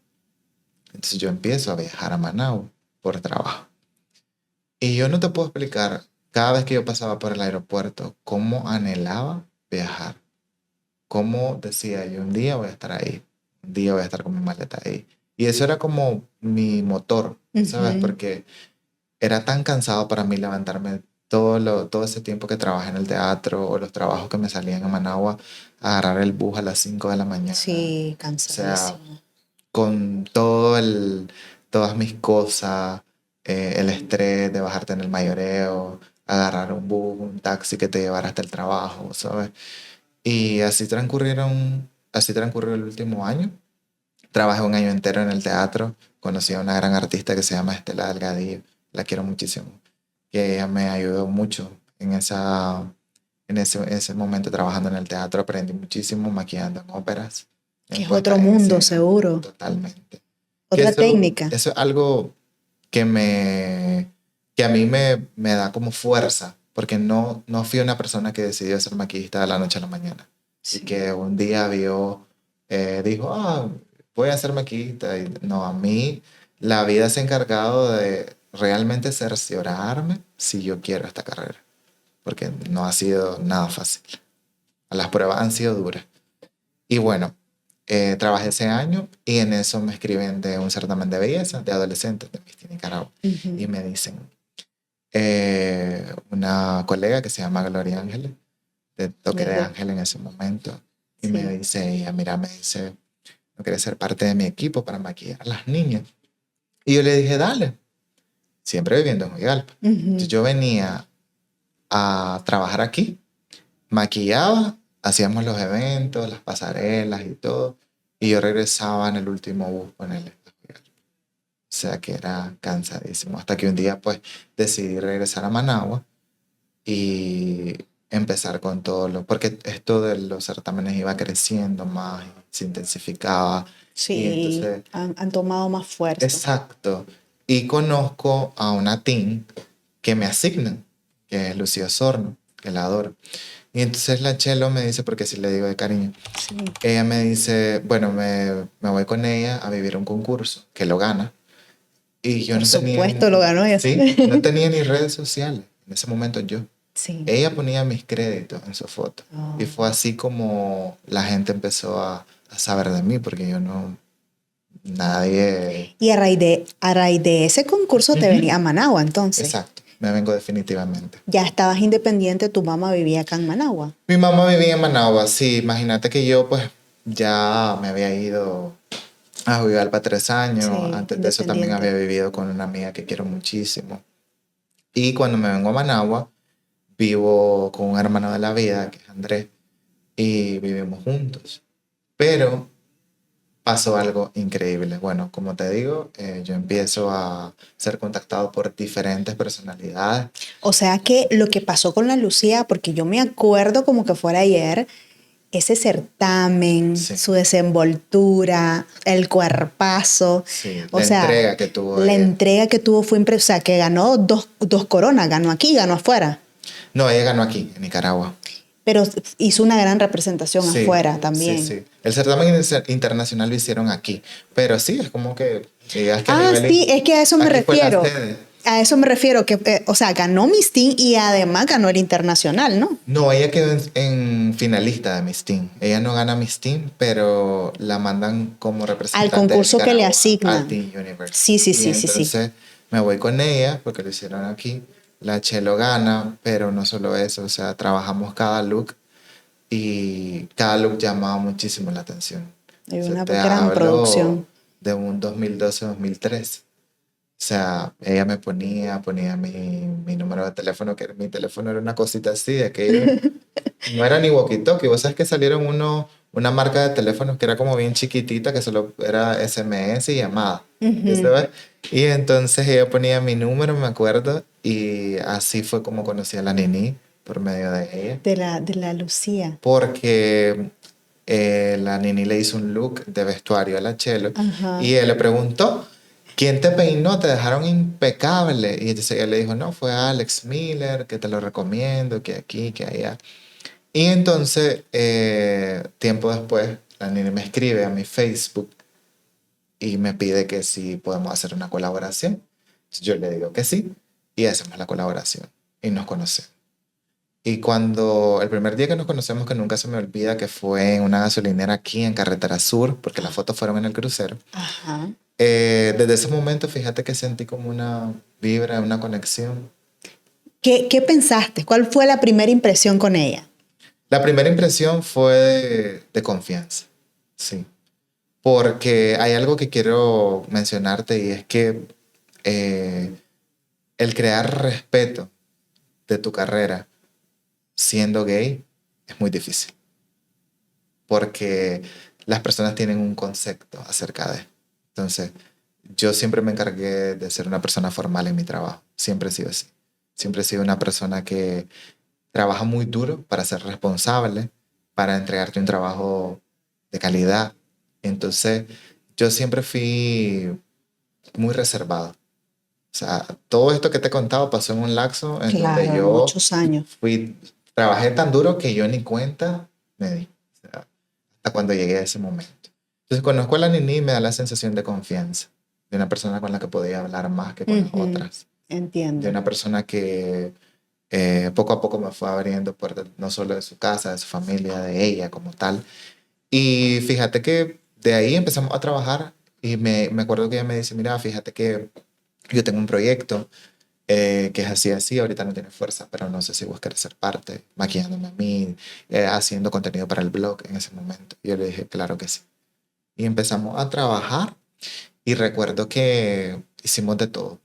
Entonces yo empiezo a viajar a Managua por trabajo. Y yo no te puedo explicar, cada vez que yo pasaba por el aeropuerto, cómo anhelaba viajar. Cómo decía yo, un día voy a estar ahí, un día voy a estar con mi maleta ahí. Y eso era como mi motor, ¿sabes? Porque era tan cansado para mí levantarme todo ese tiempo que trabajé en el teatro o los trabajos que me salían en Managua, agarrar el bus a las 5 de la mañana. Sí, cansadísimo. O sea, con todas mis cosas, el estrés de bajarte en el mayoreo, agarrar un bus, un taxi que te llevara hasta el trabajo, ¿sabes? Y así transcurrió el último año. Trabajé un año entero en el teatro. Conocí a una gran artista que se llama Estela Delgadillo. La quiero muchísimo. Que ella me ayudó mucho en ese momento trabajando en el teatro. Aprendí muchísimo maquillando en óperas. Que es otro mundo, seguro. Totalmente. Otra técnica. Eso es algo que a mí me da como fuerza. Porque no fui una persona que decidió ser maquillista de la noche a la mañana. Sí. Y que un día dijo, voy a ser maquillista. Y no, a mí la vida se ha encargado de realmente cerciorarme si yo quiero esta carrera. Porque no ha sido nada fácil. Las pruebas han sido duras. Y bueno, trabajé ese año y en eso me escriben de un certamen de belleza de adolescentes de Miss Teen Nicaragua. Y me dicen, una colega que se llama Gloria Ángeles, de Toque de Ángel en ese momento, y me dice ella, mira, me dice, ¿no quieres ser parte de mi equipo para maquillar a las niñas? Y yo le dije, dale, siempre viviendo en Juigalpa. Entonces yo venía a trabajar aquí, maquillaba, hacíamos los eventos, las pasarelas y todo, y yo regresaba en el último bus con él. O sea que era cansadísimo, hasta que un día pues decidí regresar a Managua y empezar con todo lo, porque esto de los certámenes iba creciendo más, se intensificaba. Sí, y entonces, han tomado más fuerza. Exacto. Y conozco a una teen que me asignan, que es Lucía Osorno, que la adoro. Y entonces la Chelo me dice, porque sí le digo de cariño, ella me dice, bueno, me voy con ella a vivir un concurso, que lo gana. Y yo Por supuesto, lo ganó ella. Sí, no tenía ni redes sociales. En ese momento yo. Sí. Ella ponía mis créditos en su foto. Y fue así como la gente empezó a saber de mí, porque yo no... Nadie... Y a raíz de ese concurso te venía a Managua, entonces. Exacto. Me vengo definitivamente. Ya estabas independiente, tu mamá vivía acá en Managua. Mi mamá vivía en Managua, sí. Imagínate que yo pues ya me había ido a Juigalpa 3 años. Sí, antes de eso también había vivido con una amiga que quiero muchísimo. Y cuando me vengo a Managua, vivo con un hermano de la vida, que es Andrés, y vivimos juntos. Pero pasó algo increíble. Bueno, como te digo, yo empiezo a ser contactado por diferentes personalidades. O sea que lo que pasó con la Lucía, porque yo me acuerdo como que fuera ayer, ese certamen, su desenvoltura, el cuerpazo. Sí, entrega que tuvo. La entrega que tuvo fue impresionante. O sea, que ganó dos coronas. Ganó aquí, ganó afuera. No, ella ganó aquí, en Nicaragua. Pero hizo una gran representación afuera también. Sí. El certamen internacional lo hicieron aquí. Pero sí, es como que... sí, es que a eso me refiero. A eso me refiero, que, o sea, ganó Miss Teen y además ganó el internacional, ¿no? No, ella quedó en finalista de Miss Teen. Ella no gana Miss Teen, pero la mandan como representante al concurso que le asignan. Al Teen Universe. Sí. Entonces me voy con ella, porque lo hicieron aquí. La Chelo gana, pero no solo eso, o sea, trabajamos cada look y cada look llamaba muchísimo la atención. Hay una gran producción. De un 2012-2013. O sea, ella me ponía mi número de teléfono, que mi teléfono era una cosita así, de que no era ni walkie-talkie. Vos sabés que salieron una marca de teléfonos que era como bien chiquitita, que solo era SMS y llamada. ¿Sabes? Y entonces ella ponía mi número, me acuerdo, y así fue como conocí a la Nini, por medio de ella. De la Lucía. Porque la Nini le hizo un look de vestuario a la Chelo, y él le preguntó, ¿quién te peinó? Te dejaron impecable. Y entonces ella le dijo, no, fue Alex Miller, que te lo recomiendo, que aquí, que allá. Y entonces, tiempo después, la Nini me escribe a mi Facebook y me pide que si podemos hacer una colaboración. Yo le digo que sí y hacemos la colaboración y nos conocemos. Y cuando el primer día que nos conocemos, que nunca se me olvida, que fue en una gasolinera aquí en Carretera Sur, porque las fotos fueron en el crucero. Desde ese momento, fíjate que sentí como una vibra, una conexión. ¿Qué pensaste? ¿Cuál fue la primera impresión con ella? La primera impresión fue de confianza, sí. Porque hay algo que quiero mencionarte y es que el crear respeto de tu carrera siendo gay es muy difícil. Porque las personas tienen un concepto acerca de. Entonces, yo siempre me encargué de ser una persona formal en mi trabajo. Siempre he sido así. Siempre he sido una persona que trabaja muy duro para ser responsable, para entregarte un trabajo de calidad. Entonces, yo siempre fui muy reservado. O sea, todo esto que te he contado pasó en un lapso en donde yo muchos años. Trabajé tan duro que yo ni cuenta me di. O sea, hasta cuando llegué a ese momento. Entonces, conozco a la Nini y me da la sensación de confianza. De una persona con la que podía hablar más que con las otras. Entiendo. De una persona que poco a poco me fue abriendo puertas, no solo de su casa, de su familia, de ella como tal. Y fíjate que de ahí empezamos a trabajar y me acuerdo que ella me dice, mira, fíjate que yo tengo un proyecto que es así, así, ahorita no tiene fuerza, pero no sé si vos querés ser parte, maquillándome a mí, haciendo contenido para el blog en ese momento. Y yo le dije, claro que sí. Y empezamos a trabajar y recuerdo que hicimos de todo.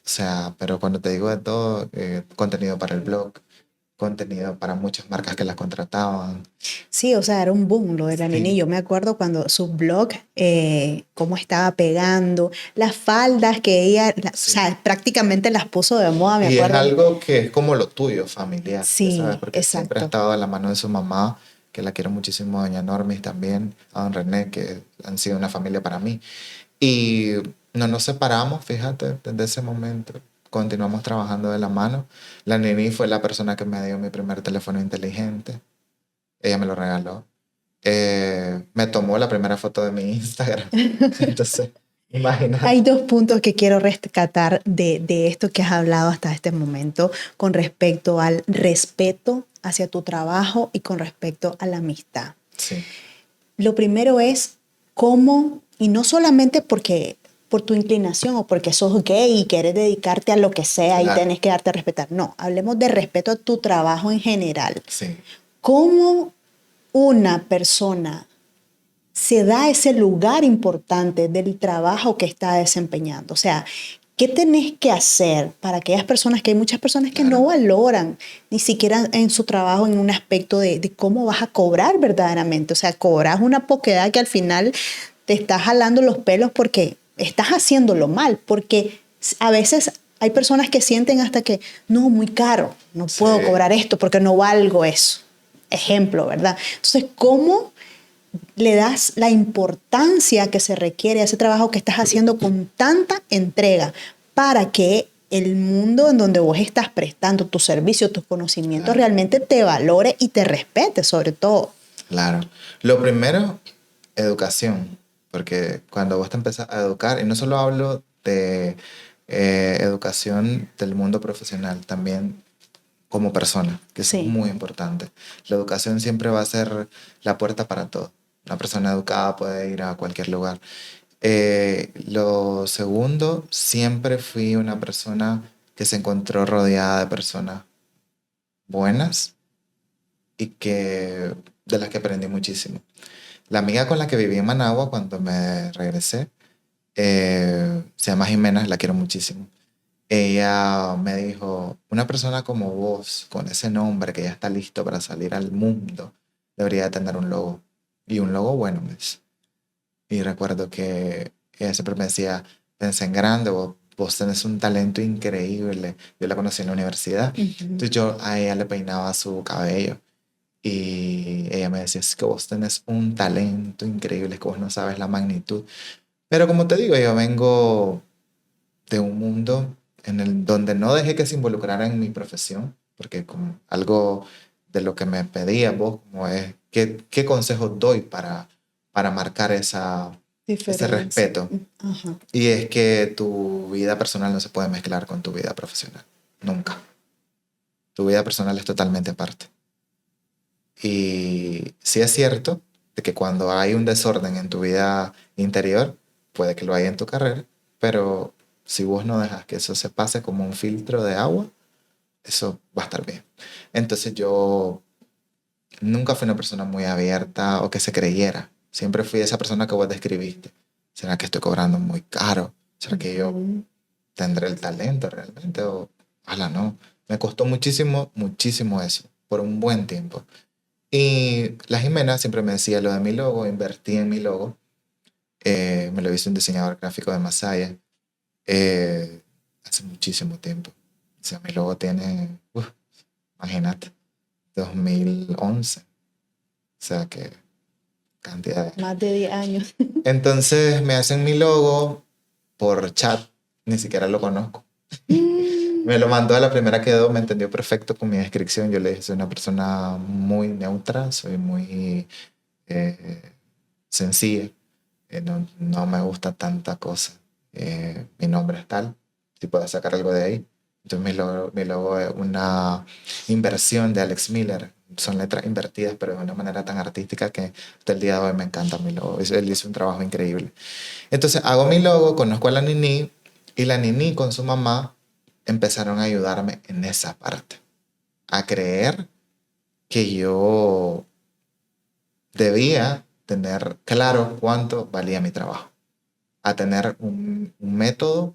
O sea, pero cuando te digo de todo, contenido para el blog, contenido para muchas marcas que las contrataban. Sí, o sea, era un boom lo de la Nini. Sí. Yo me acuerdo cuando su blog, cómo estaba pegando, las faldas que ella, o Sí. sea, prácticamente las puso de moda, me Y acuerdo. es algo que es como lo tuyo, familiar, ya sabes, Sí, porque siempre ha exacto. estado de la mano de su mamá, que la quiero muchísimo, a doña Normis también, a don René, que han sido una familia para mí. Y no nos separamos, fíjate, desde ese momento. Continuamos trabajando de la mano. La Nini fue la persona que me dio mi primer teléfono inteligente. Ella me lo regaló. Me tomó la primera foto de mi Instagram. Entonces, imagínate. Hay dos puntos que quiero rescatar de esto que has hablado hasta este momento con respecto al respeto hacia tu trabajo y con respecto a la amistad. Sí. Lo primero es cómo, y no solamente porque por tu inclinación o porque sos gay y quieres dedicarte a lo que sea y Claro. tenés que darte a respetar. No, hablemos de respeto a tu trabajo en general. Sí. ¿Cómo una persona se da ese lugar importante del trabajo que está desempeñando? O sea, ¿qué tenés que hacer para aquellas personas, que hay muchas personas que no valoran ni siquiera en su trabajo en un aspecto de cómo vas a cobrar verdaderamente? O sea, cobras una poquedad que al final te estás jalando los pelos porque estás haciéndolo mal, porque a veces hay personas que sienten hasta que, no, muy caro, no puedo Sí. cobrar esto porque no valgo eso. Ejemplo, ¿verdad? Entonces, ¿cómo le das la importancia que se requiere a ese trabajo que estás haciendo con tanta entrega para que el mundo en donde vos estás prestando tu servicio, tus conocimientos, realmente te valore y te respete sobre todo? Claro. Lo primero, educación, porque cuando vos te empezás a educar, y no solo hablo de educación del mundo profesional, también como persona, que eso es Sí. muy importante. La educación siempre va a ser la puerta para todo. Una persona educada puede ir a cualquier lugar. Lo segundo, siempre fui una persona que se encontró rodeada de personas buenas y de las que aprendí muchísimo. La amiga con la que viví en Managua cuando me regresé, se llama Jimena, la quiero muchísimo. Ella me dijo, una persona como vos, con ese nombre que ya está listo para salir al mundo, debería tener un logo. Y un logo bueno, me dice. Y recuerdo que ella siempre me decía, pensé en grande, vos tenés un talento increíble. Yo la conocí en la universidad. Entonces yo a ella le peinaba su cabello. Y ella me decía, es que vos tenés un talento increíble, es que vos no sabes la magnitud. Pero como te digo, yo vengo de un mundo donde no dejé que se involucrara en mi profesión, porque como algo de lo que me pedías vos, como es, ¿qué consejos doy para marcar ese respeto? Ajá. Y es que tu vida personal no se puede mezclar con tu vida profesional, nunca. Tu vida personal es totalmente aparte. Y sí es cierto de que cuando hay un desorden en tu vida interior, puede que lo haya en tu carrera, pero si vos no dejas que eso se pase como un filtro de agua, eso va a estar bien. Entonces yo nunca fui una persona muy abierta o que se creyera. Siempre fui esa persona que vos describiste. ¿Será que estoy cobrando muy caro? ¿Será que yo tendré el talento realmente? O ojalá no. Me costó muchísimo, muchísimo eso, por un buen tiempo. Y la Jimena siempre me decía lo de mi logo, invertí en mi logo. Me lo hizo un diseñador gráfico de Masaya hace muchísimo tiempo. O sea, mi logo tiene, imagínate, 2011. O sea, que cantidad de... Más de 10 años. Entonces me hacen mi logo por chat, ni siquiera lo conozco. Me lo mandó a la primera que quedó, me entendió perfecto con mi descripción. Yo le dije, soy una persona muy neutra, soy muy sencilla, no me gusta tanta cosa. Mi nombre es tal, si puedo sacar algo de ahí. Entonces mi logo es una inversión de Alex Miller, son letras invertidas, pero de una manera tan artística que hasta el día de hoy me encanta mi logo. Él hizo un trabajo increíble. Entonces hago mi logo, conozco a la Nini y la Nini con su mamá empezaron a ayudarme en esa parte, a creer que yo debía tener claro cuánto valía mi trabajo, a tener un método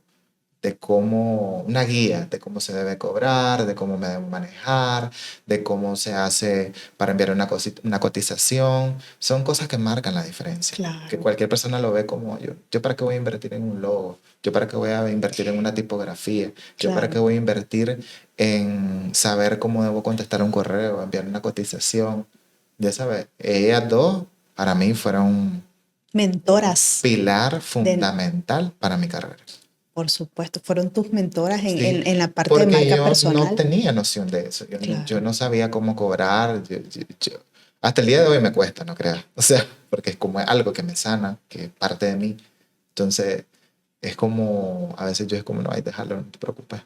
de cómo, una guía de cómo se debe cobrar, de cómo me debo manejar, de cómo se hace para enviar una cotización. Son cosas que marcan la diferencia. Claro. Que cualquier persona lo ve como yo para qué voy a invertir en un logo, yo para qué voy a invertir en una tipografía, yo para qué voy a invertir en saber cómo debo contestar un correo, enviar una cotización. Ya sabes, ellas dos para mí fueron mentoras. Pilar fundamental para mi carrera. Por supuesto, fueron tus mentoras Sí, en la parte porque de marca yo personal. no tenía noción de eso. Claro. Yo no sabía cómo cobrar. Hasta el día de hoy me cuesta, no creas. O sea, porque es como algo que me sana, que es parte de mí. Entonces, es como, a veces yo es como, no, ay, déjalo, no te preocupes.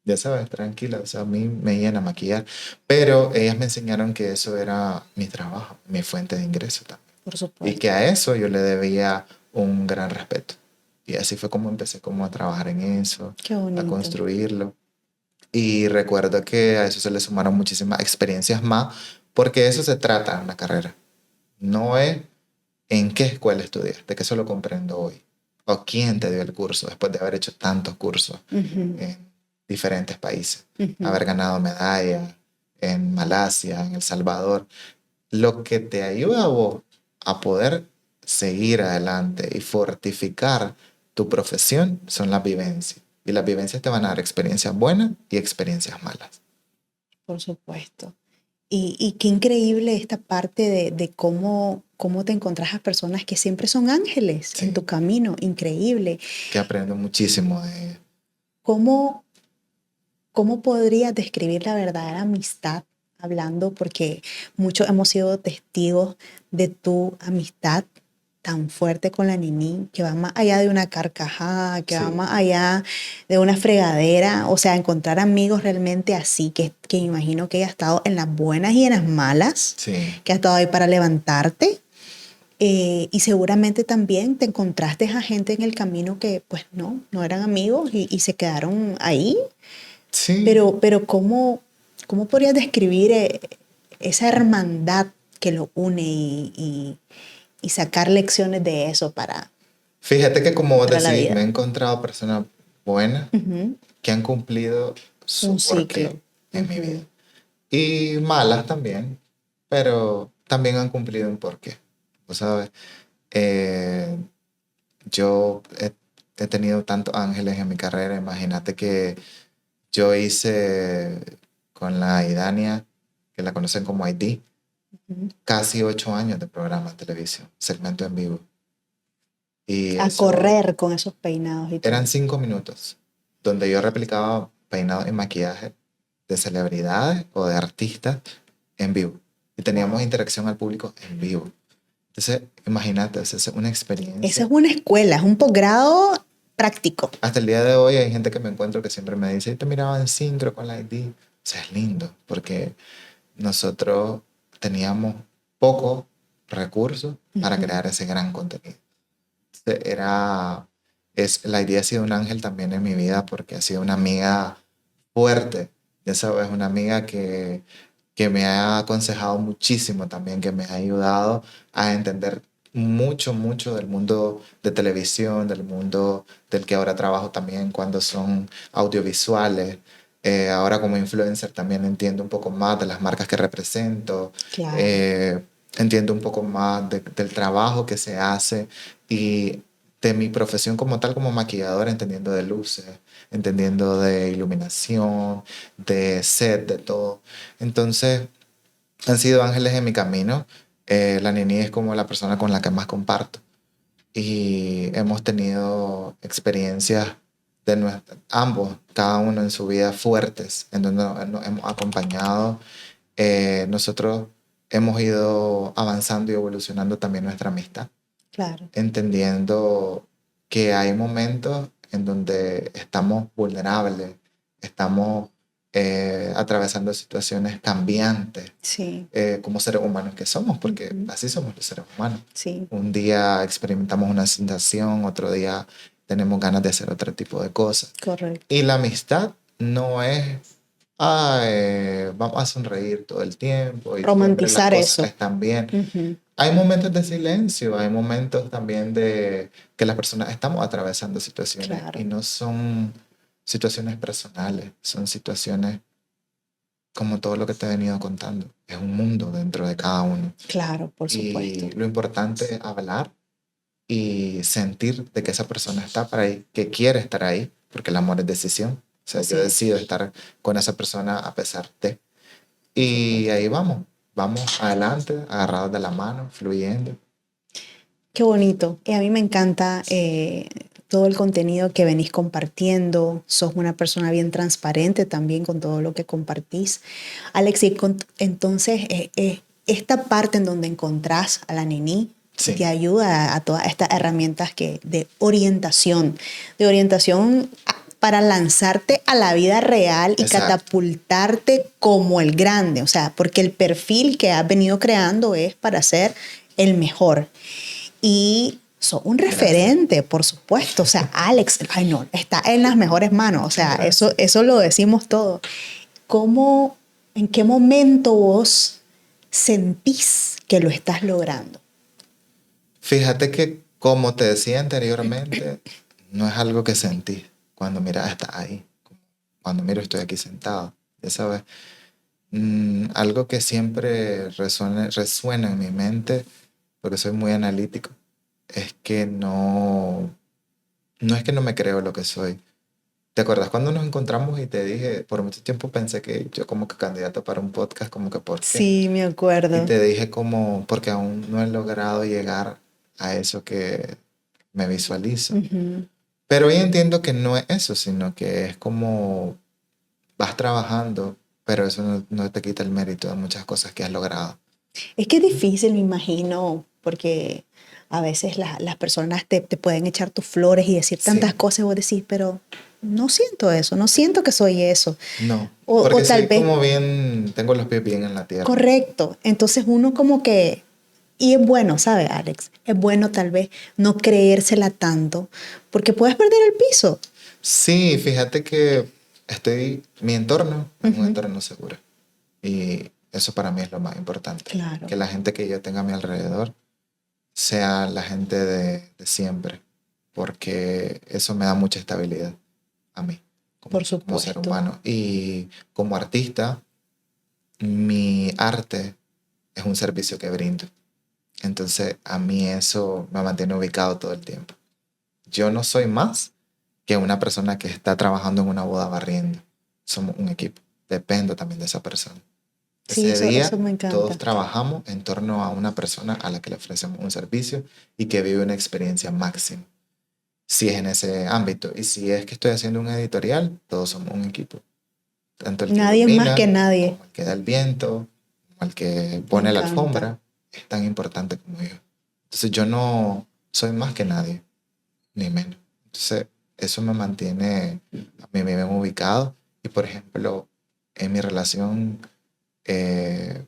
Ya sabes, tranquila. O sea, a mí me llena maquillar. Pero ellas me enseñaron que eso era mi trabajo, mi fuente de ingreso también. Por supuesto. Y que a eso yo le debía un gran respeto. Y así fue como empecé como a trabajar en eso, a construirlo. Y recuerdo que a eso se le sumaron muchísimas experiencias más, porque de eso se trata en la carrera. No es en qué escuela estudiaste, que eso lo comprendo hoy. O quién te dio el curso después de haber hecho tantos cursos en diferentes países. Haber ganado medallas en Malasia, en El Salvador. Lo que te ayuda a vos a poder seguir adelante y fortificar tu profesión son las vivencias. Y las vivencias te van a dar experiencias buenas y experiencias malas. Por supuesto. Y qué increíble esta parte de cómo te encontrás a personas que siempre son ángeles en tu camino. Increíble. Que aprendo muchísimo de ellas. ¿Cómo podrías describir la verdadera amistad? Hablando, porque muchos hemos sido testigos de tu amistad tan fuerte con la Nini, que va más allá de una carcajada, que va más allá de una fregadera. O sea, encontrar amigos realmente así, que imagino que ella ha estado en las buenas y en las malas, que ha estado ahí para levantarte. Y seguramente también te encontraste a gente en el camino que pues no eran amigos y se quedaron ahí. Sí. Pero ¿cómo podrías describir esa hermandad que lo une y sacar lecciones de eso para... Fíjate que como vos decís, me he encontrado personas buenas que han cumplido su porqué en mi vida. Y malas también, pero también han cumplido un porqué. ¿Sabes? Yo he tenido tantos ángeles en mi carrera. Imagínate que yo hice con la Idania, que la conocen como ID, casi 8 años de programa de televisión, segmento en vivo. Y a correr con esos peinados. Y todo. Eran 5 minutos, donde yo replicaba peinados y maquillaje de celebridades o de artistas en vivo. Y teníamos interacción al público en vivo. Entonces, imagínate, esa es una experiencia. Esa es una escuela, es un posgrado práctico. Hasta el día de hoy hay gente que me encuentro que siempre me dice, te miraba en sincro con la ID. O sea, es lindo, porque nosotros teníamos pocos recursos para crear ese gran contenido. Entonces, la ID ha sido un ángel también en mi vida, porque ha sido una amiga fuerte. Ya sabes, una amiga que me ha aconsejado muchísimo también, que me ha ayudado a entender mucho del mundo de televisión, del mundo del que ahora trabajo también cuando son audiovisuales. Ahora como influencer también entiendo un poco más de las marcas que represento. Claro. Entiendo un poco más del trabajo que se hace y de mi profesión como tal, como maquillador, entendiendo de luces, entendiendo de iluminación, de set, de todo. Entonces, han sido ángeles en mi camino. La Nini es como la persona con la que más comparto. Y hemos tenido experiencias de ambos, cada uno en su vida, fuertes, en donde nos hemos acompañado. Nosotros hemos ido avanzando y evolucionando también nuestra amistad. Claro. Entendiendo que hay momentos en donde estamos vulnerables, estamos atravesando situaciones cambiantes, Sí. como seres humanos que somos, porque así somos los seres humanos. Sí. Un día experimentamos una sensación, otro día tenemos ganas de hacer otro tipo de cosas. Correcto. Y la amistad no es, vamos a sonreír todo el tiempo y romantizar las cosas eso. están bien. Uh-huh. Hay momentos de silencio, hay momentos también de que las personas estamos atravesando situaciones, claro. y no son situaciones personales, son situaciones como todo lo que te he venido contando. Es un mundo dentro de cada uno. Claro, por supuesto. Y lo importante es hablar y sentir de que esa persona está para ahí, que quiere estar ahí, porque el amor es decisión. O sea, Así yo es. decido estar con esa persona a pesar de. Y ahí vamos adelante, agarrados de la mano, fluyendo. Qué bonito. Y a mí me encanta todo el contenido que venís compartiendo. Sos una persona bien transparente también con todo lo que compartís. Alex, y entonces esta parte en donde encontrás a la Nini, sí, te ayuda a todas estas herramientas de orientación para lanzarte a la vida real y exacto, catapultarte como el grande. O sea, porque el perfil que has venido creando es para ser el mejor. Y sos un referente, gracias, por supuesto. O sea, Alex, ay no, está en las mejores manos. O sea, eso lo decimos todo. ¿Cómo, en qué momento vos sentís que lo estás logrando? Fíjate que, como te decía anteriormente, no es algo que sentí cuando mira, está ahí. Cuando miro, estoy aquí sentado. Ya sabes, algo que siempre resuena en mi mente, porque soy muy analítico, es que no es que no me creo lo que soy. ¿Te acuerdas cuando nos encontramos y te dije, por mucho tiempo pensé que yo como que candidato para un podcast, como que por qué? Sí, me acuerdo. Y te dije como, porque aún no he logrado llegar a eso que me visualizo. Uh-huh. Pero hoy entiendo que no es eso, sino que es como vas trabajando, pero eso no te quita el mérito de muchas cosas que has logrado. Es que es difícil, me imagino, porque a veces las personas te pueden echar tus flores y decir tantas cosas y vos decís, pero no siento eso, no siento que soy eso. No, porque tal vez como bien, tengo los pies bien en la tierra. Correcto, entonces uno como que, y es bueno, ¿sabes, Alex? Es bueno tal vez no creérsela tanto, porque puedes perder el piso. Sí, fíjate que mi entorno es un entorno seguro, y eso para mí es lo más importante. Claro. Que la gente que yo tenga a mi alrededor sea la gente de siempre, porque eso me da mucha estabilidad a mí, por supuesto, como ser humano. Y como artista, mi arte es un servicio que brindo. Entonces, a mí eso me mantiene ubicado todo el tiempo. Yo no soy más que una persona que está trabajando en una boda barriendo. Somos un equipo. Dependo también de esa persona. Sí, ese día eso me encanta. Todos trabajamos en torno a una persona a la que le ofrecemos un servicio y que vive una experiencia máxima. Si es en ese ámbito. Y si es que estoy haciendo un editorial, todos somos un equipo. Tanto el que nadie ilumina, más que nadie. como el que da el viento, como el que pone la alfombra, es tan importante como yo. Entonces yo no soy más que nadie, ni menos. Entonces eso me mantiene a mí bien ubicado. Y por ejemplo, en mi relación de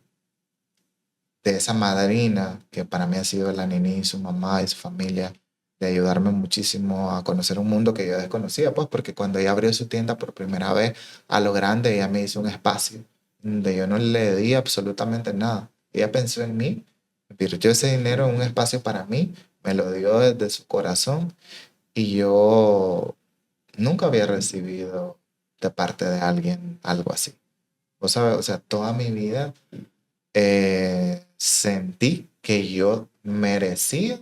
esa madrina que para mí ha sido la Nini y su mamá y su familia, de ayudarme muchísimo a conocer un mundo que yo desconocía, pues porque cuando ella abrió su tienda por primera vez a lo grande, ella me hizo un espacio donde yo no le di absolutamente nada. Ella pensó en mí, invirtió ese dinero en un espacio para mí, me lo dio desde su corazón, y yo nunca había recibido de parte de alguien algo así. ¿Vos sabes? O sea, toda mi vida sentí que yo merecía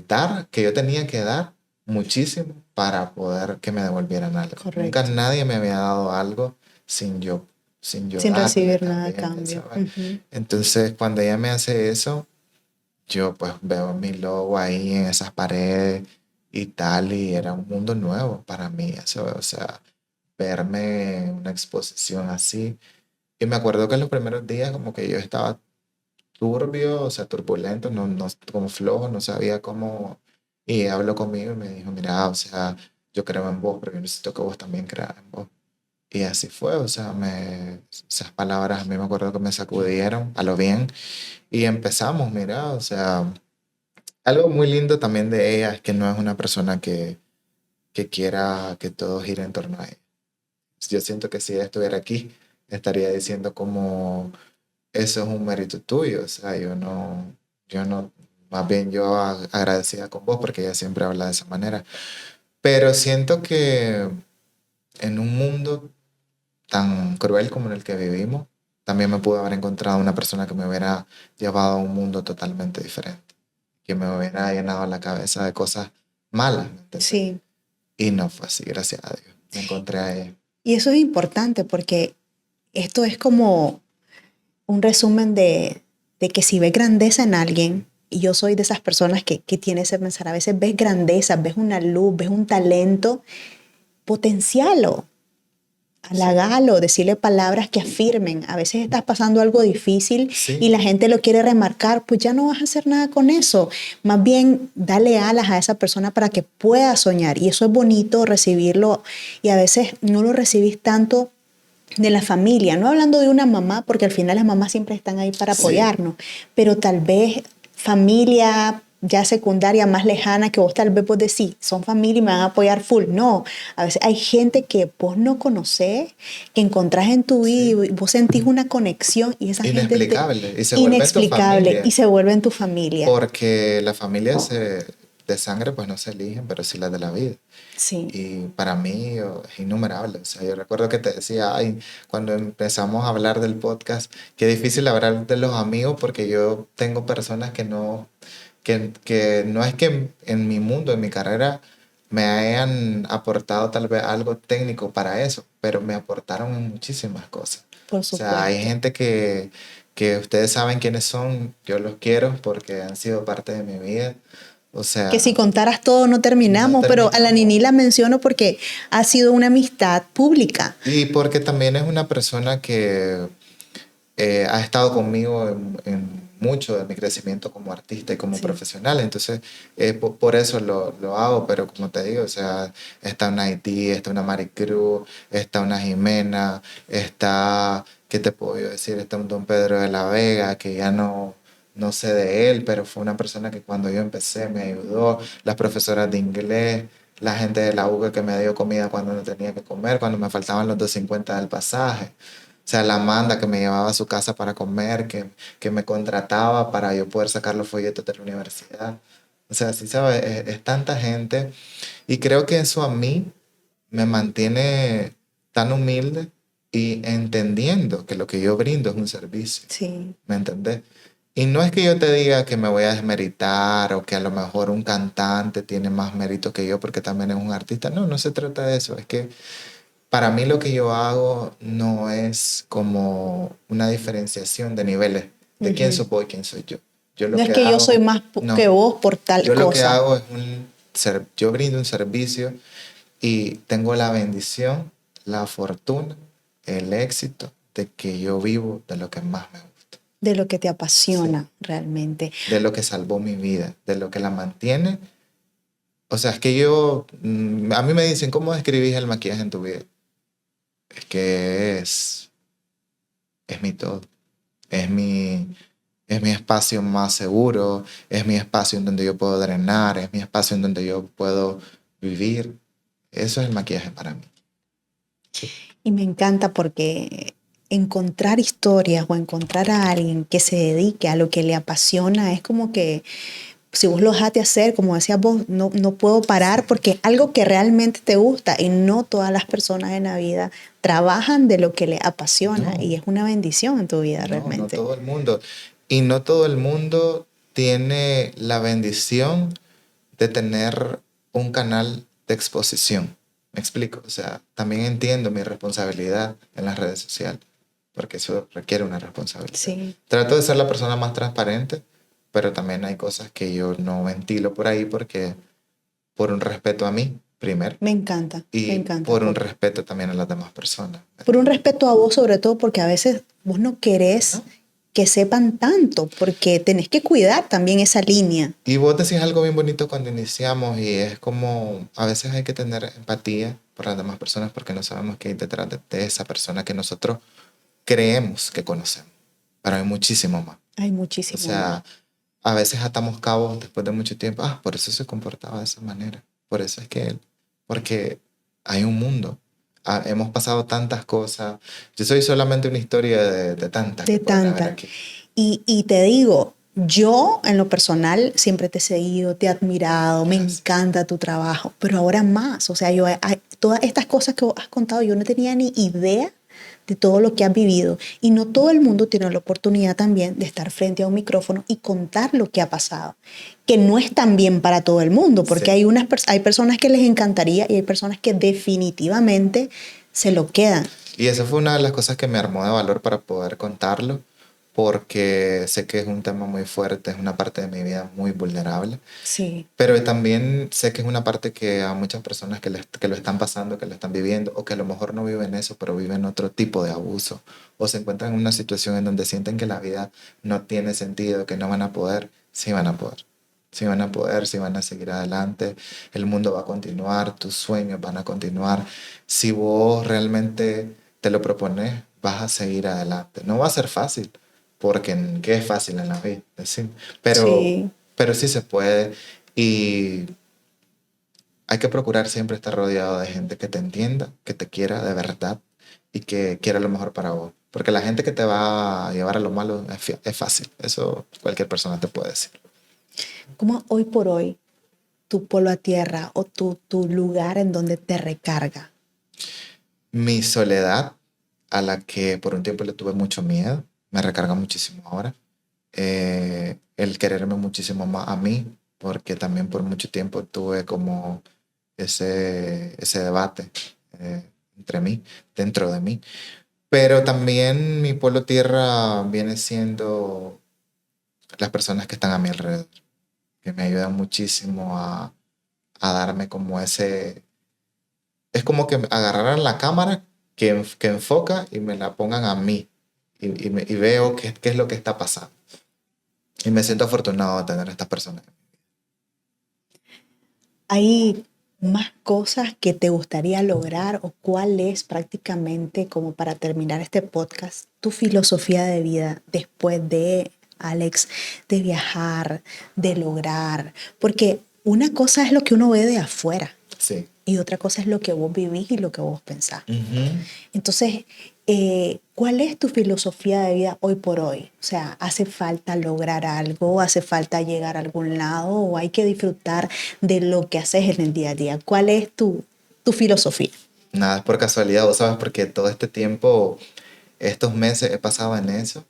dar, que yo tenía que dar muchísimo para poder que me devolvieran algo. Correcto. Nunca nadie me había dado algo sin recibir nada a cambio. Uh-huh. Entonces, cuando ella me hace eso, yo pues veo mi logo ahí en esas paredes y tal, y era un mundo nuevo para mí, eso, o sea, verme en una exposición así. Y me acuerdo que en los primeros días como que yo estaba turbio, o sea, turbulento, no, como flojo, no sabía cómo. Y habló conmigo y me dijo, mira, o sea, yo creo en vos, pero yo necesito que vos también creas en vos. Y así fue, o sea, esas palabras a mí me acuerdo que me sacudieron a lo bien y empezamos, mira, o sea, algo muy lindo también de ella es que no es una persona que quiera que todo gire en torno a ella. Yo siento que si ella estuviera aquí, estaría diciendo como eso es un mérito tuyo, o sea, yo no, más bien yo agradecida con vos porque ella siempre habla de esa manera. Pero siento que en un mundo tan cruel como en el que vivimos, también me pude haber encontrado una persona que me hubiera llevado a un mundo totalmente diferente, que me hubiera llenado la cabeza de cosas malas, ¿me entiendes? Sí. Y no fue así, gracias a Dios. Me encontré a ella. Y eso es importante porque esto es como un resumen de que si ves grandeza en alguien, y yo soy de esas personas que tiene ese pensar, a veces ves grandeza, ves una luz, ves un talento, potencialo, halagalo, decirle palabras que afirmen. A veces estás pasando algo difícil y la gente lo quiere remarcar, pues ya no vas a hacer nada con eso. Más bien, dale alas a esa persona para que pueda soñar. Y eso es bonito recibirlo y a veces no lo recibís tanto de la familia, no hablando de una mamá, porque al final las mamás siempre están ahí para apoyarnos, pero tal vez familia ya secundaria más lejana que vos tal vez vos decís, son familia y me van a apoyar full. No, a veces hay gente que vos no conocés, que encontrás en tu vida y vos sentís una conexión y esa inexplicable, gente inexplicable y se vuelve en tu familia. Porque la familia de sangre pues no se eligen, pero sí las de la vida. Sí. Y para mí es innumerable. O sea, yo recuerdo que te decía, ay, cuando empezamos a hablar del podcast, qué difícil hablar de los amigos porque yo tengo personas que no es que en mi mundo, en mi carrera, me hayan aportado tal vez algo técnico para eso, pero me aportaron en muchísimas cosas. Por supuesto. O supuesto. sea, hay gente que ustedes saben quiénes son, yo los quiero porque han sido parte de mi vida. O sea, que si contaras todo no terminamos, pero a la Nini la menciono porque ha sido una amistad pública. Y porque también es una persona que ha estado conmigo en mucho de mi crecimiento como artista y como profesional. Entonces, por eso lo hago, pero como te digo, o sea, está una Haití, está una Maricruz, está una Jimena, está, ¿qué te puedo yo decir? Está un Don Pedro de la Vega, que ya no sé de él, pero fue una persona que cuando yo empecé me ayudó, las profesoras de inglés, la gente de la UCA que me dio comida cuando no tenía que comer, cuando me faltaban los 2.50 del pasaje. O sea, la Amanda que me llevaba a su casa para comer, que me contrataba para yo poder sacar los folletos de la universidad. O sea, sí, ¿sabes? Es tanta gente. Y creo que eso a mí me mantiene tan humilde y entendiendo que lo que yo brindo es un servicio. Sí. ¿Me entendés? Y no es que yo te diga que me voy a desmeritar o que a lo mejor un cantante tiene más mérito que yo porque también es un artista. No, no se trata de eso. Es que para mí lo que yo hago no es como una diferenciación de niveles de quién soy vos y quién soy yo. No es que yo soy más que vos por tal cosa. Yo lo que hago es yo brindo un servicio y tengo la bendición, la fortuna, el éxito de que yo vivo de lo que más me gusta. De lo que te apasiona realmente. De lo que salvó mi vida, de lo que la mantiene. O sea, es que a mí me dicen, ¿cómo describís el maquillaje en tu vida? Es que es mi todo. Es mi espacio más seguro, es mi espacio en donde yo puedo drenar, es mi espacio en donde yo puedo vivir. Eso es el maquillaje para mí. Sí. Y me encanta porque encontrar historias o encontrar a alguien que se dedique a lo que le apasiona es como que si vos lo dejaste hacer, como decías vos, no puedo parar porque es algo que realmente te gusta y no todas las personas en la vida trabajan de lo que les apasiona y es una bendición en tu vida realmente. No todo el mundo. Y no todo el mundo tiene la bendición de tener un canal de exposición. ¿Me explico? O sea, también entiendo mi responsabilidad en las redes sociales porque eso requiere una responsabilidad. Sí. Trato de ser la persona más transparente, pero también hay cosas que yo no ventilo por ahí porque por un respeto a mí, primero. Me encanta, y me encanta. Por un respeto también a las demás personas. Por un respeto a vos sobre todo porque a veces vos no querés que sepan tanto, porque tenés que cuidar también esa línea. Y vos decís algo bien bonito cuando iniciamos y es como a veces hay que tener empatía por las demás personas porque no sabemos qué hay detrás de esa persona que nosotros creemos que conocemos, pero hay muchísimo más. Hay muchísimo O sea, más. a veces atamos cabos después de mucho tiempo. Por eso se comportaba de esa manera. Por eso es que él. Porque hay un mundo. Hemos pasado tantas cosas. Yo soy solamente una historia de tantas. De tantas. Y te digo, yo en lo personal siempre te he seguido, te he admirado, me encanta tu trabajo, pero ahora más. O sea, todas estas cosas que vos has contado, yo no tenía ni idea de todo lo que has vivido. Y no todo el mundo tiene la oportunidad también de estar frente a un micrófono y contar lo que ha pasado, que no es tan bien para todo el mundo, porque hay personas que les encantaría y hay personas que definitivamente se lo quedan. Y esa fue una de las cosas que me armó de valor para poder contarlo, porque sé que es un tema muy fuerte, es una parte de mi vida muy vulnerable. Sí. Pero también sé que es una parte que a muchas personas que lo están pasando, que lo están viviendo, o que a lo mejor no viven eso, pero viven otro tipo de abuso, o se encuentran en una situación en donde sienten que la vida no tiene sentido, que no van a poder, sí van a poder. Sí van a poder, sí van a seguir adelante, el mundo va a continuar, tus sueños van a continuar. Si vos realmente te lo propones, vas a seguir adelante. No va a ser fácil, porque ¿qué es fácil en la vida? ¿Sí? Pero sí se puede y hay que procurar siempre estar rodeado de gente que te entienda, que te quiera de verdad y que quiera lo mejor para vos. Porque la gente que te va a llevar a lo malo es fácil, eso cualquier persona te puede decir. ¿Cómo hoy por hoy tu polo a tierra o tu lugar en donde te recarga? Mi soledad, a la que por un tiempo le tuve mucho miedo, me recarga muchísimo ahora. El quererme muchísimo más a mí, porque también por mucho tiempo tuve como ese debate dentro de mí. Pero también mi polo tierra viene siendo las personas que están a mi alrededor, que me ayudan muchísimo a darme como ese... Es como que agarraran la cámara que enfoca y me la pongan a mí y veo qué es lo que está pasando. Y me siento afortunado de tener a estas personas. ¿Hay más cosas que te gustaría lograr o cuál es prácticamente, como para terminar este podcast, tu filosofía de vida después de, Alex, de viajar, de lograr? Porque una cosa es lo que uno ve de afuera. Sí. Y otra cosa es lo que vos vivís y lo que vos pensás. Uh-huh. Entonces, ¿cuál es tu filosofía de vida hoy por hoy? O sea, ¿hace falta lograr algo? ¿Hace falta llegar a algún lado? ¿O hay que disfrutar de lo que haces en el día a día? ¿Cuál es tu filosofía? Nada, es por casualidad, vos sabes, porque todo este tiempo, estos meses he pasado en eso,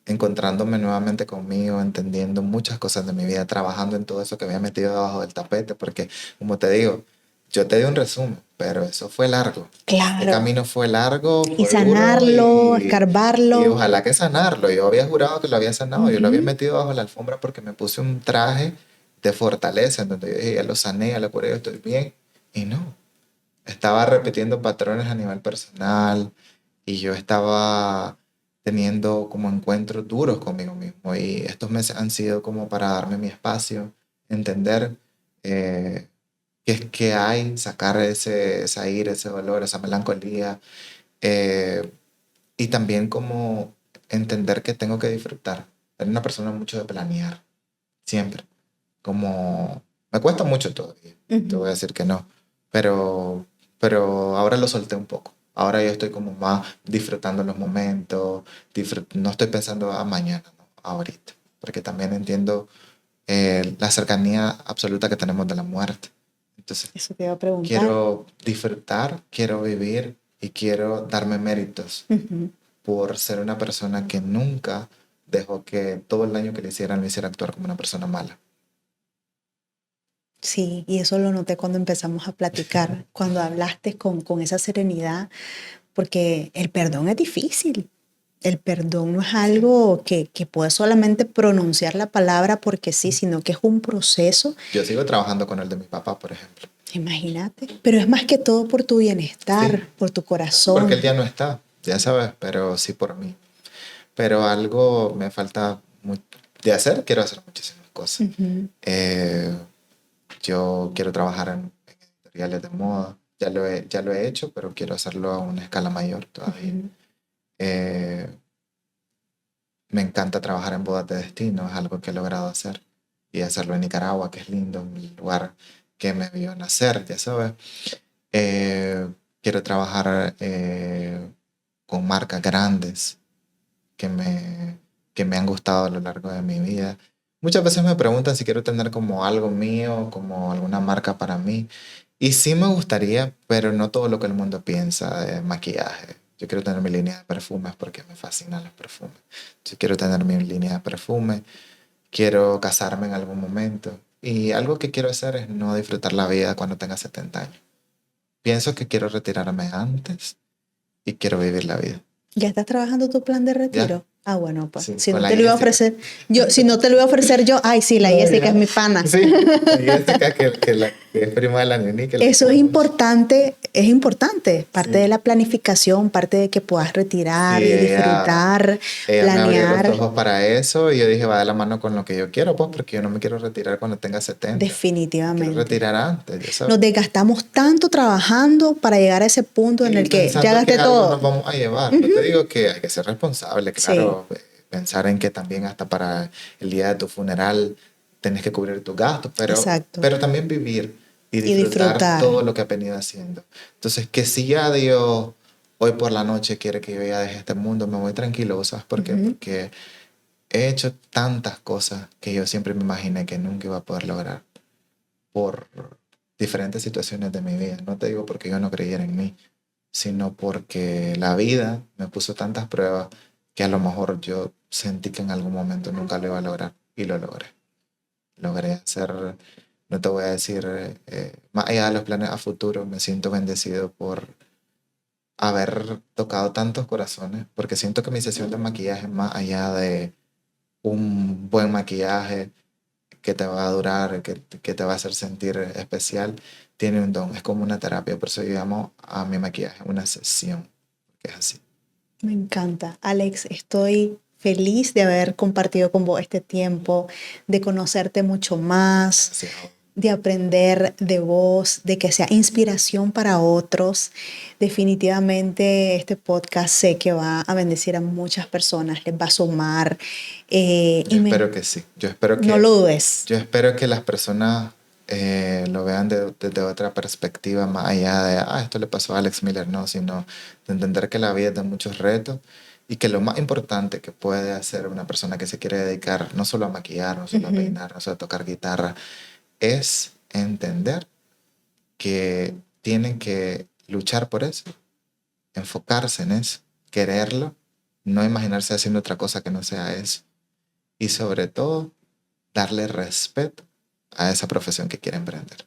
encontrándome nuevamente conmigo, entendiendo muchas cosas de mi vida, trabajando en todo eso que había metido debajo del tapete, porque, como te digo, yo te di un resumen, pero eso fue largo. Claro. El camino fue largo. Y sanarlo, escarbarlo. Y ojalá que sanarlo. Yo había jurado que lo había sanado. Uh-huh. Yo lo había metido bajo la alfombra porque me puse un traje de fortaleza, en donde yo dije, ya lo sané, ya lo curé, yo estoy bien. Y no. Estaba repitiendo patrones a nivel personal y yo estaba teniendo como encuentros duros conmigo mismo. Y estos meses han sido como para darme mi espacio, entender que hay, sacar esa ira, ese dolor, esa melancolía, y también como entender que tengo que disfrutar. Soy una persona mucho de planear, siempre. Como, me cuesta mucho todavía, uh-huh. Te voy a decir que no, pero ahora lo solté un poco. Ahora yo estoy como más disfrutando los momentos, no estoy pensando a mañana, no, ahorita, porque también entiendo la cercanía absoluta que tenemos de la muerte. Entonces, eso te iba a preguntar. Quiero disfrutar, quiero vivir y quiero darme méritos uh-huh. por ser una persona que nunca dejó que todo el daño que le hicieran lo hiciera actuar como una persona mala. Sí, y eso lo noté cuando empezamos a platicar, cuando hablaste con esa serenidad, porque el perdón es difícil. El perdón no es algo que puedes solamente pronunciar la palabra porque sí, sino que es un proceso. Yo sigo trabajando con el de mi papá, por ejemplo. Imagínate. Pero es más que todo por tu bienestar, sí. Por tu corazón. Porque él ya no está, ya sabes, pero sí por mí. pero algo me falta de hacer. Quiero hacer muchísimas cosas. Yo quiero trabajar en editoriales de moda. Ya lo he hecho, pero quiero hacerlo a una escala mayor todavía. Me encanta trabajar en bodas de destino, es algo que he logrado hacer. Y hacerlo en Nicaragua, que es lindo, un lugar que me vio nacer, ya sabes. Quiero trabajar con marcas grandes que me han gustado a lo largo de mi vida. Muchas veces me preguntan si quiero tener como algo mío, como alguna marca para mí. Y sí me gustaría, pero no todo lo que el mundo piensa de maquillaje. Yo quiero tener mi línea de perfumes porque me fascinan los perfumes. Yo quiero tener mi línea de perfumes. Quiero casarme en algún momento. Y algo que quiero hacer es no disfrutar la vida cuando tenga 70 años. Pienso que quiero retirarme antes y quiero vivir la vida. ¿Ya estás trabajando tu plan de retiro? Ya. Ah, bueno, pues Sí, si no con la te lo iba a Jessica. ofrecer yo, si no te lo iba a ofrecer yo, ay, sí, la No, Jessica ya. es mi pana. Sí, la Jessica que es prima de la Nini. Eso es importante, parte Sí. de la planificación, parte de que puedas retirar Sí, y disfrutar, ella me abrió planear. los ojos para eso y yo dije, va de la mano con lo que yo quiero, pues, porque yo no me quiero retirar cuando tenga 70. Quiero Definitivamente. retirar antes, ya sabes. Nos desgastamos tanto trabajando para llegar a ese punto en Y el que pensando ya gasté que algo todo. nos vamos a llevar. No te digo que hay que ser responsable, claro. Sí. Pensar en que también hasta para el día de tu funeral tenés que cubrir tus gastos, Exacto. pero también vivir y Y disfrutar disfrutar. todo lo que has venido haciendo. Entonces, que si ya Dios hoy por la noche quiere que yo ya deje este mundo, me voy tranquilo, ¿sabes por qué? Porque he hecho tantas cosas que yo siempre me imaginé que nunca iba a poder lograr por diferentes situaciones de mi vida. No te digo porque yo no creyera en mí, sino porque la vida me puso tantas pruebas que a lo mejor yo sentí que en algún momento nunca lo iba a lograr y lo logré. Logré hacer, no te voy a decir, más allá de los planes a futuro, me siento bendecido por haber tocado tantos corazones, porque siento que mi sesión de maquillaje, más allá de un buen maquillaje que te va a durar, que te va a hacer sentir especial, tiene un don, es como una terapia, por eso yo llamo a mi maquillaje una sesión, que es así. Me encanta. Alex, estoy feliz de haber compartido con vos este tiempo, de conocerte mucho más, Sí. de aprender de vos, de que sea inspiración para otros. Definitivamente este podcast sé que va a bendecir a muchas personas, les va a sumar. Yo espero que sí. Yo espero que, no lo dudes. Yo espero que las personas lo vean desde otra perspectiva, más allá de, esto le pasó a Alex Miller, no, sino de entender que la vida es de muchos retos y que lo más importante que puede hacer una persona que se quiere dedicar no solo a maquillar, no solo a peinar, no solo a tocar guitarra, es entender que tienen que luchar por eso, enfocarse en eso, quererlo, no imaginarse haciendo otra cosa que no sea eso. Y sobre todo, darle respeto a esa profesión que quiere emprender.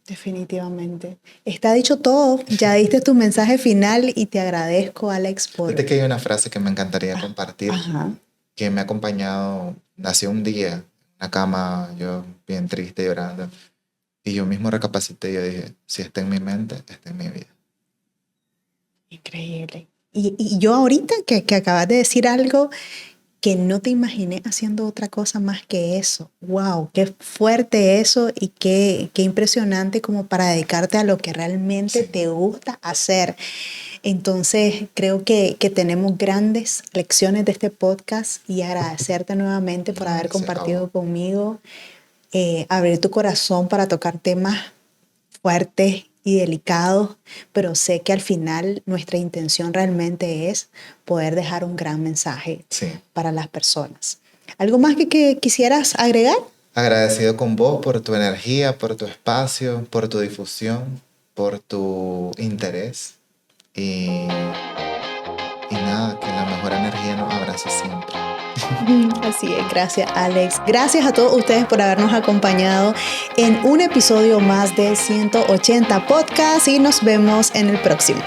Definitivamente. Está dicho todo. Ya diste tu mensaje final y te agradezco, Alex, por... Fíjate que hay una frase que me encantaría compartir, que me ha acompañado. Nació un día, en una cama, yo bien triste, llorando, y yo mismo recapacité y yo dije, si está en mi mente, está en mi vida. Increíble. Y yo ahorita que acabas de decir algo que no te imaginé haciendo otra cosa más que eso. ¡Wow! ¡Qué fuerte eso! Y qué impresionante como para dedicarte a lo que realmente te gusta hacer. Entonces, creo que tenemos grandes lecciones de este podcast y agradecerte nuevamente por haber compartido conmigo, abrir tu corazón para tocar temas fuertes y delicados, pero sé que al final nuestra intención realmente es poder dejar un gran mensaje para las personas. ¿Algo más que quisieras agregar? Agradecido con vos por tu energía, por tu espacio, por tu difusión, por tu interés y nada, que la mejor energía nos abrace siempre. Así es, gracias Alex. Gracias a todos ustedes por habernos acompañado en un episodio más de 180 Podcast y nos vemos en el próximo.